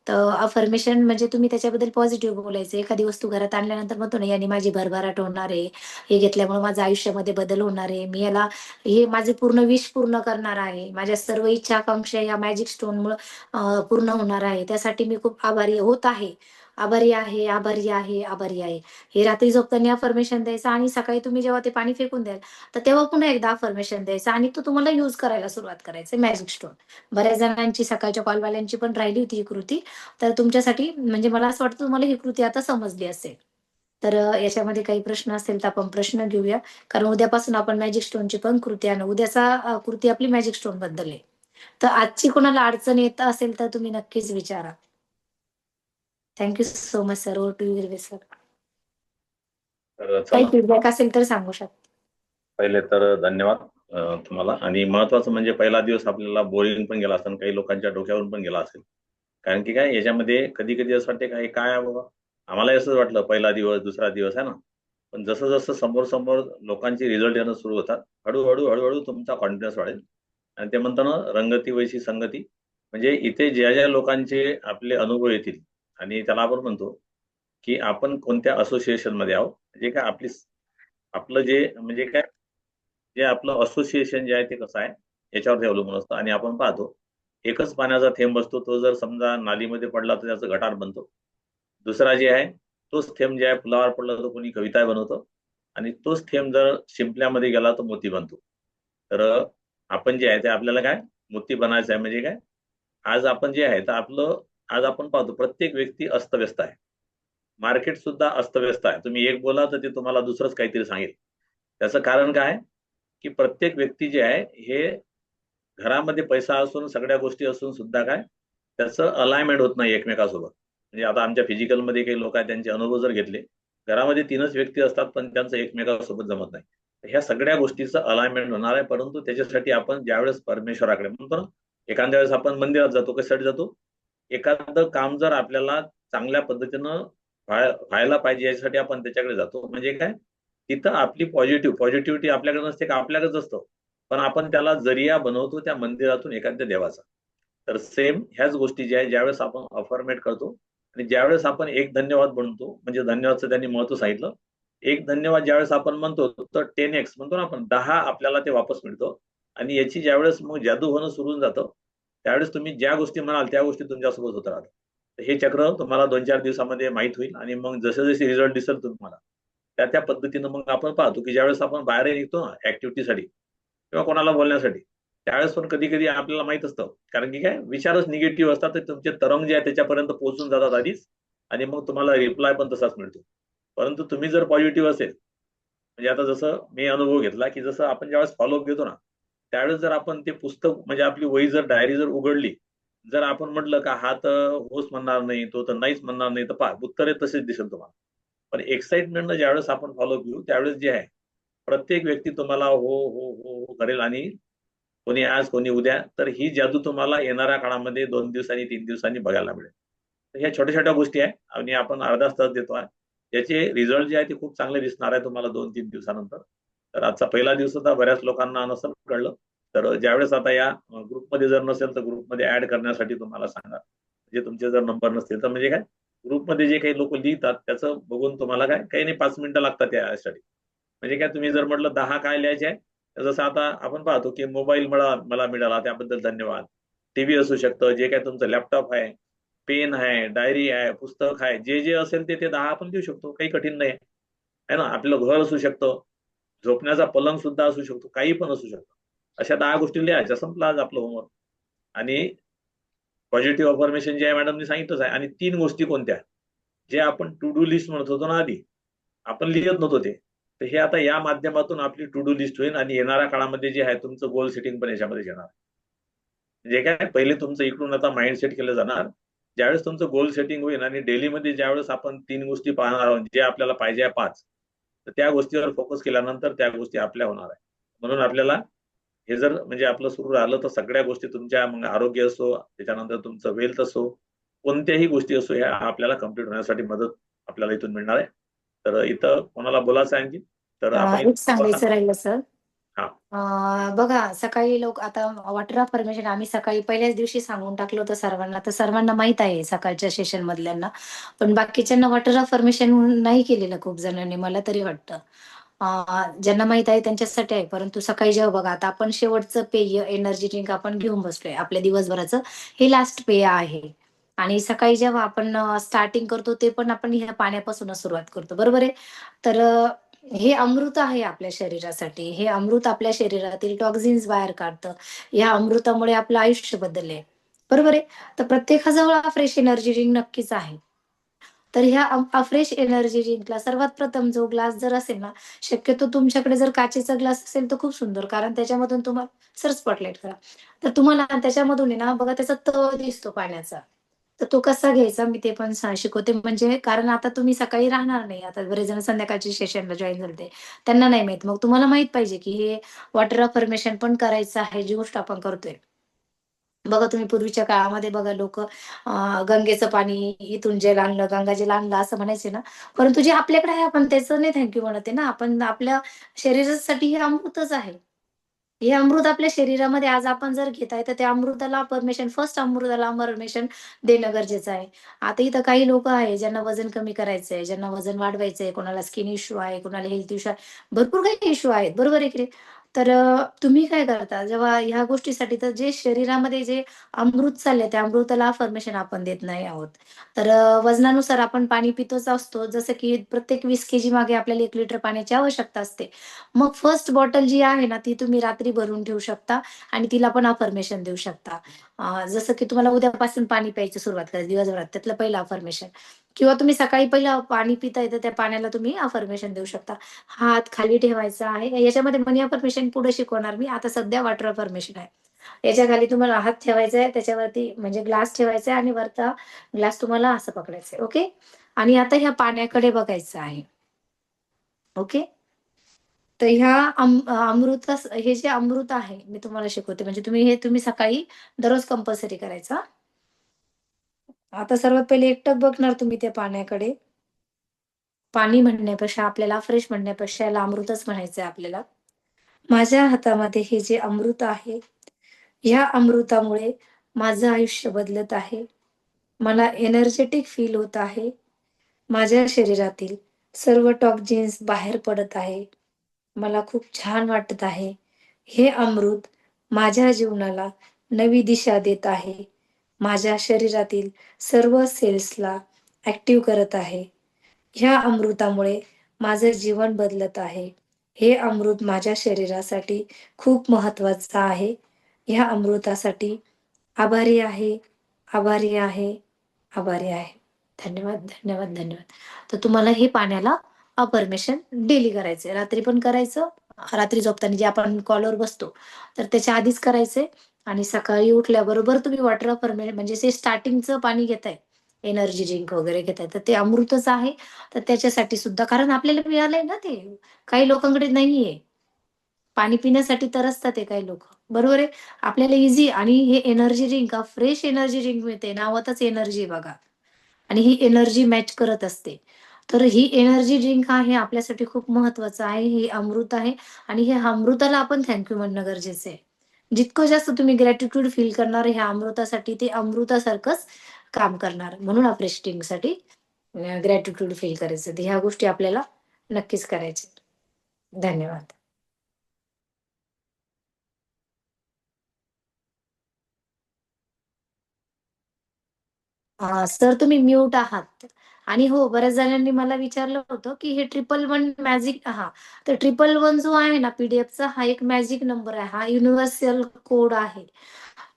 तर अफर्मेशन म्हणजे तुम्ही त्याच्याबद्दल पॉझिटिव्ह बोलायचं. एखादी वस्तू घरात आणल्यानंतर म्हणतो ना, याने माझी भरभराट होणार आहे, हे घेतल्यामुळे माझ्या आयुष्यामध्ये बदल होणार आहे, मी याला हे माझे पूर्ण विश पूर्ण करणार आहे, माझ्या सर्व इच्छा आकांक्षा या मॅजिक स्टोनमुळे पूर्ण होणार आहे, त्यासाठी मी खूप आभारी होत आहे, आभारी आहे, आभारी आहे, आभारी आहे. हे रात्री झोपताना अफर्मेशन द्यायचं आणि सकाळी तुम्ही जेव्हा ते पाणी फेकून द्याल, तर तेव्हा पुन्हा एकदा अफर्मेशन द्यायचं आणि तो तुम्हाला युज करायला सुरुवात करायचं मॅजिक स्टोन. बऱ्याच जणांची सकाळच्या कॉलवाल्यांची पण राहिली होती ही कृती. तर तुमच्यासाठी म्हणजे मला असं वाटतं तुम्हाला ही कृती आता समजली असेल. तर याच्यामध्ये काही प्रश्न असेल तर आपण प्रश्न घेऊया. कारण उद्यापासून आपण मॅजिक स्टोनची पण कृती आणि उद्याचा कृती आपली मॅजिक स्टोन बद्दल आहे. तर आजची कोणाला अडचण येत असेल तर तुम्ही नक्कीच विचारा. Thank you so much sir. Over to you sir. तर काही चला, फीडबॅक असेल तर सांगू शकता. पहिले तर धन्यवाद तुम्हाला. आणि महत्वाचं म्हणजे पहिला दिवस आपल्याला बोरिंग पण गेला असेल, काही लोकांच्या डोक्यावरून पण गेला असेल. कारण की काय, याच्यामध्ये कधी कधी असं वाटते काय काय आहे बाबा, आम्हाला असंच वाटलं पहिला दिवस दुसरा दिवस आहे ना. पण जसं जसं समोर समोर लोकांचे रिझल्ट येणं सुरू होतात, हळूहळू हळूहळू तुमचा कॉन्फिडन्स वाढेल. आणि ते म्हणतो ना, रंगती वैशी संगती. म्हणजे इथे ज्या ज्या लोकांचे आपले अनुभव येतील, आणि त्याला आपण म्हणतो की आपण कोणत्या असोसिएशन मध्ये आहोत, म्हणजे काय आपलं जे म्हणजे काय, जे आपलं असोसिएशन जे आहे ते कसं आहे याच्यावर अवलंबून असतं. आणि आपण पाहतो, एकच पाण्याचा थेंब असतो, तो जर समजा नालीमध्ये पडला तर त्याचं गटार बनतो. दुसरा जे आहे, तोच थेंब जे आहे फुलावर पडला तर कोणी कविता बनवतो. आणि तोच थेंब जर शिंपल्यामध्ये गेला तर मोती बनतो. तर आपण जे आहे ते आपल्याला काय मोती बनायचं आहे. म्हणजे काय, आज आपण जे आहे तर आपलं, आज आपण पाहतो प्रत्येक व्यक्ती अस्तव्यस्त आहे. मार्केट सुद्धा अस्तव्यस्त आहे. तुम्ही एक बोला तर ते तुम्हाला दुसरंच काहीतरी सांगेल. त्याचं कारण काय, की प्रत्येक व्यक्ती जे आहे हे घरामध्ये पैसा असून सगळ्या गोष्टी असून सुद्धा काय, त्याचं अलाइनमेंट होत नाही एकमेकासोबत. म्हणजे आता आमच्या फिजिकलमध्ये काही लोक आहेत, त्यांचे अनुभव जर घेतले, घरामध्ये 3च व्यक्ती असतात पण त्यांचं एकमेकासोबत जमत नाही. ह्या सगळ्या गोष्टीचं अलाइनमेंट होणार आहे. परंतु त्याच्यासाठी आपण ज्यावेळेस परमेश्वराकडे म्हणतो ना, एखाद्या वेळेस आपण मंदिरात जातो, कशासाठी जातो, एखादं काम जर आपल्याला चांगल्या पद्धतीनं व्हायला पाहिजे यासाठी आपण त्याच्याकडे जातो. म्हणजे काय, तिथं आपली पॉझिटिव्हिटी आपल्याकडे नसते का, आपल्याकडेच असतं. पण आपण त्याला जरिया बनवतो त्या मंदिरातून एखाद्या देवाचा. तर सेम ह्याच गोष्टी ज्या आहे, ज्यावेळेस आपण अफर्मेट करतो आणि ज्यावेळेस आपण एक धन्यवाद म्हणतो, म्हणजे धन्यवादचं त्यांनी महत्व सांगितलं. एक धन्यवाद ज्यावेळेस आपण म्हणतो तर 10x म्हणतो ना आपण, 10 आपल्याला ते वापस मिळतो. आणि याची ज्यावेळेस मग जादू होणं सुरू होऊन जातं, त्यावेळेस तुम्ही ज्या गोष्टी म्हणाल त्या गोष्टी तुमच्यासोबत होत राहतात. तर हे चक्र तुम्हाला 2-4 दिवसामध्ये माहित होईल. आणि मग जसे जसे रिझल्ट दिसेल तुम्हाला, त्या पद्धतीनं मग आपण पाहतो की ज्यावेळेस आपण बाहेर निघतो ना ऍक्टिव्हिटीसाठी किंवा कोणाला बोलण्यासाठी, त्यावेळेस पण कधी कधी आपल्याला माहित असतं. कारण की काय, विचारच निगेटिव्ह असतात, तर तुमचे तरंग जे आहे त्याच्यापर्यंत पोहोचून जातात आधीच. आणि मग तुम्हाला रिप्लाय पण तसाच मिळतो. परंतु तुम्ही जर पॉझिटिव्ह असेल, म्हणजे आता जसं मी अनुभव घेतला की जसं आपण ज्यावेळेस फॉलोअप घेतो ना, त्यावेळेस जर आपण ते पुस्तक म्हणजे आपली वही जर डायरी जर उघडली, जर आपण म्हटलं का हा तर होच म्हणणार नाही, तो तर नाहीच म्हणणार नाही, तर पहा उत्तरे तसेच दिसेल तुम्हाला. पण एक्साइटमेंटनं ज्यावेळेस आपण फॉलोअप घेऊ, त्यावेळेस जे आहे प्रत्येक व्यक्ती तुम्हाला हो हो हो हो करेल. आणि कोणी आज कोणी उद्या, तर ही जादू तुम्हाला येणाऱ्या काळामध्ये 2 दिवसांनी 3 दिवसांनी बघायला मिळेल. तर ह्या छोट्या छोट्या गोष्टी आहे आणि आपण अर्धा तास देतो आहे. याचे रिझल्ट जे आहे ते खूप चांगले दिसणार आहे तुम्हाला 2-3 दिवसानंतर. तर आजचा पहिला दिवस होता, बऱ्याच लोकांना नसेल कळलं. तर ज्यावेळेस आता या ग्रुपमध्ये जर नसेल तर ग्रुपमध्ये ऍड करण्यासाठी तुम्हाला सांगा. म्हणजे तुमचे जर नंबर नसतील तर, म्हणजे काय, ग्रुपमध्ये जे काही लोक लिहितात त्याचं बघून तुम्हाला काय, काही नाही 5 मिनिटं लागतात यासाठी. म्हणजे काय, तुम्ही जर म्हटलं 10 काय लिहायचे आहे, तर जसं आता आपण पाहतो की मोबाईल मला मिळाला त्याबद्दल धन्यवाद. टीव्ही असू शकतं, जे काय तुमचं लॅपटॉप आहे, पेन आहे, डायरी आहे, पुस्तक आहे, जे जे असेल ते 10 आपण देऊ शकतो. काही कठीण नाही आहे ना. आपलं घर असू शकतं, झोपण्याचा पलंग सुद्धा असू शकतो, काही पण असू शकतं. अशा 10 गोष्टी लिहायच्या, संपला आज आपलं होमवर्क. आणि पॉझिटिव्ह अफर्मेशन जे आहे मॅडमनी सांगितलंच आहे. आणि 3 गोष्टी कोणत्या, जे आपण टू डू लिस्ट म्हणत होतो ना आधी, आपण लिहित नव्हतो ते. तर हे आता या माध्यमातून आपली टू डू लिस्ट होईल. आणि येणाऱ्या काळामध्ये जे आहे तुमचं गोल सेटिंग पण याच्यामध्ये येणार. म्हणजे काय, पहिले तुमचं इकडून आता माइंड सेट केलं जाणार ज्यावेळेस तुमचं गोल सेटिंग होईल आणि डेलीमध्ये ज्यावेळेस आपण 3 गोष्टी पाहणार आहोत, जे आपल्याला पाहिजे आहे 5, तर त्या गोष्टीवर फोकस केल्यानंतर त्या गोष्टी आपल्या होणार आहे. म्हणून आपल्याला हे जर म्हणजे आपलं सुरू राहिलं तर सगळ्या गोष्टी तुमच्या मग आरोग्य असो, त्याच्यानंतर तुमचं वेल्थ असो, कोणत्याही गोष्टी असो, ह्या आपल्याला कम्प्लीट होण्यासाठी मदत आपल्याला इथून मिळणार आहे. तर इथं कोणाला बोलायचं आहे आणखी? तर आपण एक सांगायचं राहिलं सर. हा. बघा सकाळी लोक आता वॉटर अफर्मेशन आम्ही सकाळी पहिल्याच दिवशी सांगून टाकलं होतं सर्वांना, तर सर्वांना माहित आहे सकाळच्या सेशन मधल्यांना. पण बाकीच्यांना वॉटर अफर्मेशन नाही केलेलं खूप जणांनी, मला तरी वाटतं. ज्यांना माहित आहे त्यांच्यासाठी आहे. परंतु सकाळी जेव्हा बघा आता आपण शेवटचं पेय एनर्जी ड्रिंक आपण घेऊन बसलोय आपल्या दिवसभराचं, हे लास्ट पेय आहे. आणि सकाळी जेव्हा आपण स्टार्टिंग करतो ते पण आपण ह्या पाण्यापासूनच सुरुवात करतो, बरोबर आहे. तर हे अमृत आहे आपल्या शरीरासाठी. हे अमृत आपल्या शरीरातील टॉक्झिन्स बाहेर काढतं. या अमृतामुळे आपलं आयुष्य बदललंय, बरोबर आहे. तर प्रत्येकाजवळ हा फ्रेश एनर्जी ड्रिंक नक्कीच आहे. तर ह्या फ्रेश एनर्जी ड्रिंकला सर्वात प्रथम जो ग्लास जर असेल ना, शक्यतो तुमच्याकडे जर काचेचा ग्लास असेल तर खूप सुंदर, कारण त्याच्यामधून तुम्हाला सर स्पॉटलाइट करा. तर तुम्हाला त्याच्यामधून आहे ना बघा त्याचा तळ दिसतो पाण्याचा. तर तो कसा घ्यायचा मी ते पण शिकवते, म्हणजे कारण आता तुम्ही सकाळी राहणार नाही. आता बरेच जण संध्याकाळच्या सेशनला जॉईन झाले, त्यांना नाही माहित. मग तुम्हाला माहित पाहिजे की हे वॉटर अफर्मेशन पण करायचं आहे, जी गोष्ट आपण करतोय. बघा तुम्ही पूर्वीच्या काळामध्ये बघा लोक गंगेचं पाणी इथून जेल आणलं, गंगाजल आणलं असं म्हणायचे ना. परंतु जे आपल्याकडे आहे आपण त्याचं नाही थँक्यू म्हणत आहे ना. आपण आपल्या शरीरासाठी हे अमृतच आहे. हे अमृत आपल्या शरीरामध्ये आज आपण जर घेताय तर त्या अमृताला परमिशन, फर्स्ट अमृताला परमिशन देणं गरजेचं आहे. आता इथं काही लोक आहे ज्यांना वजन कमी करायचंय, ज्यांना वजन वाढवायचंय, कोणाला स्किन इश्यू आहे, कोणाला हेल्थ इश्यू आहे, भरपूर काही इश्यू आहेत, बरोबर आहे की नाही? तर तुम्ही काय करता जेव्हा ह्या गोष्टीसाठी, तर जे शरीरामध्ये जे अमृत चाललंय त्या अमृताला परमिशन आपण देत नाही आहोत. तर वजनानुसार आपण पाणी पितोच असतो, जसं की प्रत्येक 20 केजी मागे आपल्याला 1 लिटर पाण्याची आवश्यकता असते. मग फर्स्ट बॉटल जी आहे ना ती तुम्ही रात्री भरून ठेवू शकता आणि तिला पण अफर्मेशन देऊ शकता. जसं की तुम्हाला उद्यापासून पाणी प्यायची सुरुवात करायची दिवसभरात, त्यातलं पहिलं अफर्मेशन. किंवा तुम्ही सकाळी पहिलं पाणी पिताय तर त्या पाण्याला तुम्ही अफर्मेशन देऊ शकता. हात खाली ठेवायचा आहे. याच्यामध्ये मनी अफर्मेशन पुढे शिकवणार मी. आता सध्या वॉटर अफर्मेशन आहे. याच्या खाली तुम्हाला हात ठेवायचा आहे, त्याच्यावरती म्हणजे ग्लास ठेवायचा आहे आणि वरचा ग्लास तुम्हाला असं पकडायचं आहे. ओके. आणि आता ह्या पाण्याकडे बघायचं आहे. ओके. तर ह्या अमृत, हे जे अमृत आहे मी तुम्हाला शिकवते, म्हणजे तुम्ही सकाळी दररोज कंपल्सरी करायचा. आता सर्वात पहिले एकटक बघणार तुम्ही त्या पाण्याकडे. पाणी म्हणण्यापेक्षा आपल्याला फ्रेश म्हणण्यापेक्षा याला अमृतच म्हणायचंय आपल्याला. माझ्या हातामध्ये हे जे अमृत आहे, ह्या अमृतामुळे माझं आयुष्य बदलत आहे. मला एनर्जेटिक फील होत आहे. माझ्या शरीरातील सर्व टॉक्झिन्स बाहेर पडत आहे. मला खूप छान वाटत आहे. हे अमृत माझ्या जीवनाला नवी दिशा देत आहे. माझ्या शरीरातील सर्व सेल्सला ऍक्टिव्ह करत आहे. ह्या अमृतामुळे माझं जीवन बदलत आहे. हे अमृत माझ्या शरीरासाठी खूप महत्वाचं आहे. ह्या अमृतासाठी आभारी आहे, आभारी आहे, आभारी आहे. धन्यवाद, धन्यवाद, धन्यवाद. तर तुम्हाला हे पाण्याला अफर्मेशन डेली करायचंय. रात्री पण करायचं. रात्री झोपताना जे आपण कॉलवर बसतो, तर त्याच्या आधीच करायचंय. आणि सकाळी उठल्याबरोबर तुम्ही वॉटर अफर्मेशन म्हणजे जे स्टार्टिंगचं पाणी घेताय, एनर्जी ड्रिंक वगैरे घेताय, तर ते अमृतच आहे. तर त्याच्यासाठी सुद्धा, कारण आपल्याला मिळालंय ना ते. काही लोकांकडे नाहीये. पाणी पिण्यासाठी तरसतात ते काही लोक. बरोबर आहे. आपल्याला इझी आणि हे energy drink, fresh energy drink मिळते. नावातच एनर्जी बघा. आणि ही एनर्जी मॅच करत असते. तर ही एनर्जी ड्रिंक आहे आपल्यासाठी खूप महत्वाचं आहे. हे अमृत आहे आणि हे अमृताला आपण थँक्यू म्हणणं गरजेचं आहे. जितकं जास्त तुम्ही ग्रॅटिट्यूड फील करणार ह्या अमृतासाठी, ते अमृतासारखंच काम करणार. म्हणून फ्रेश ड्रिंकसाठी ग्रॅटिट्यूड फील करायचं. तर ह्या गोष्टी आपल्याला नक्कीच करायच्या. धन्यवाद. सर तुम्ही म्यूट आहात. आणि हो, बऱ्याच जणांनी मला विचारलं होतं की हे 111 मॅजिक, तर 111 जो आहे ना पीडीएफचा, हा एक मॅजिक नंबर आहे. हा युनिव्हर्सल कोड आहे.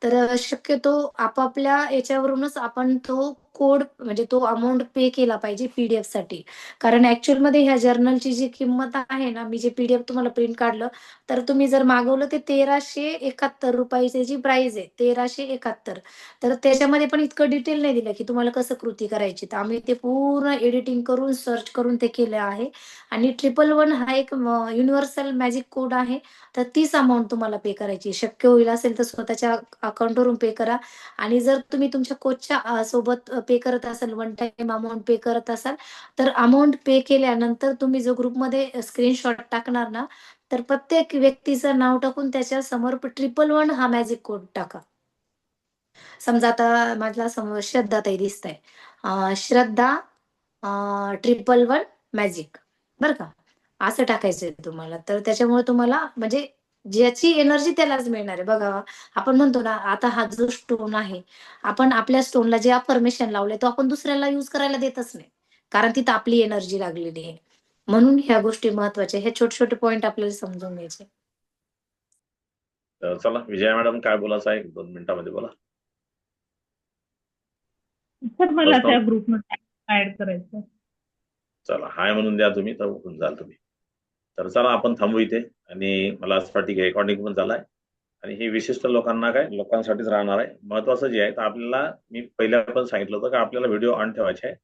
तर शक्यतो आपापल्या याच्यावरूनच आपण तो कोड म्हणजे तो अमाऊंट पे केला पाहिजे PDF साठी. कारण ॲक्चुअलमध्ये ह्या जर्नलची जी किंमत आहे ना, मी जे PDF तुम्हाला प्रिंट काढलं, तर तुम्ही जर मागवलं ते ₹1371 ची प्राइस आहे. 1371. तर त्याच्यामध्ये पण इतकं डिटेल नाही दिलं, की तुम्हाला कसं कृती करायची. तर आम्ही ते पूर्ण एडिटिंग करून, सर्च करून ते केलं आहे. आणि 111 हा एक युनिव्हर्सल मॅजिक कोड आहे. तर तीच अमाउंट तुम्हाला पे करायची. शक्य होईल असेल तर स्वतःच्या अकाउंटवरून पे करा. आणि जर तुम्ही तुमच्या कोचच्या सोबत पे करत असाल, वन टाईम अमाउंट पे करत असाल, तर अमाउंट पे केल्यानंतर तुम्ही जो ग्रुपमध्ये स्क्रीनशॉट टाकणार ना, तर प्रत्येक व्यक्तीचं नाव टाकून त्याच्या समोर 111 हा मॅजिक कोड टाका. समजा आता माझ्या समोर श्रद्धाताई दिसताय. श्रद्धा 111 मॅजिक बरं का? असं टाकायचंय तुम्हाला. तर त्याच्यामुळे तुम्हाला म्हणजे ज्याची एनर्जी त्यालाच मिळणार आहे. बघा, आपण म्हणतो ना, आता हा जो स्टोन आहे, आपण आपल्या स्टोनला जे अफर्मेशन लावलंय, तो आपण दुसऱ्याला यूज करायला देतच नाही. कारण तिथं आपली एनर्जी लागलेली आहे. म्हणून ह्या गोष्टी महत्त्वाच्या. हे छोटे-छोटे पॉइंट आपल्याला समजून घ्यायचे. तर चला विजया मॅडम काय बोलायचं आहे 2 मिनिटांमध्ये बोला. सर मला प्रश्न? त्या ग्रुपमध्ये ऍड करायचं. चला हाय म्हणून द्या तुम्ही तर होऊन जाल तुम्ही. तर चला आपण थांबू इथे. आणि मला असं वाटतं की रेकॉर्डिंग पण झालाय आणि हे विशिष्ट लोकांसाठीच राहणार आहे. महत्वाचं जे आहे तर आपल्याला मी पहिल्या पण सांगितलं होतं की आपल्याला व्हिडिओ ऑन ठेवायचे आहे.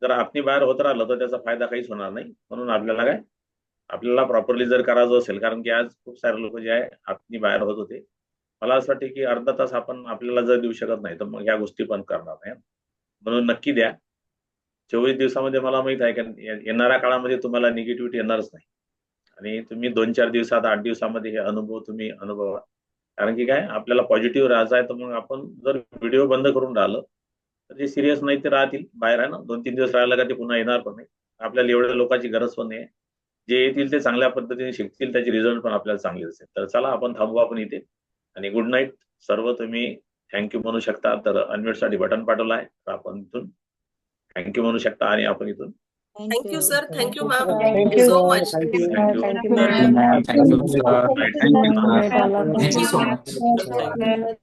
जर आपण बाहेर होत राहिलं तर त्याचा फायदा काहीच होणार नाही. म्हणून आपल्याला प्रॉपरली जर करायचं असेल, कारण की आज खूप सारे लोक जे आहे आपण बाहेर होत होते. मला असं वाटतं की अर्धा तास आपण आपल्याला जर देऊ शकत नाही तर मग ह्या गोष्टी पण करणार नाही. म्हणून नक्की द्या. 24 दिवसामध्ये मला माहित आहे की येणाऱ्या काळामध्ये तुम्हाला निगेटिव्हिटी येणारच नाही. आणि तुम्ही 2-4 दिवसात 8 दिवसामध्ये हे अनुभव तुम्ही अनुभवा. कारण की काय आपल्याला पॉझिटिव्ह राहायचं आहे तर मग आपण जर व्हिडिओ बंद करून राहिलं तर जे सिरियस नाही ते राहतील बाहेर आहे ना. 2-3 दिवस राहिलं का ते पुन्हा येणार पण नाही. आपल्याला एवढ्या लोकांची गरज पण नाही. जे येतील ते चांगल्या पद्धतीने शिकतील, त्याचे रिझल्ट पण आपल्याला चांगले असेल. तर चला आपण थांबू आपण इथे. आणि गुड नाईट सर्व. तुम्ही थँक्यू म्हणू शकता. तर अनम्यूटसाठी बटन पाठवलं आहे तर आपण इथून थँक्यू म्हणू शकता आणि आपण इथून Thank you, sir. Thank you, ma'am. Thank Thank you you. so much. Thank you. Thank you. Thank you, Thank you, sir. Good night. Thank you so much. Thank you so much. Thank you.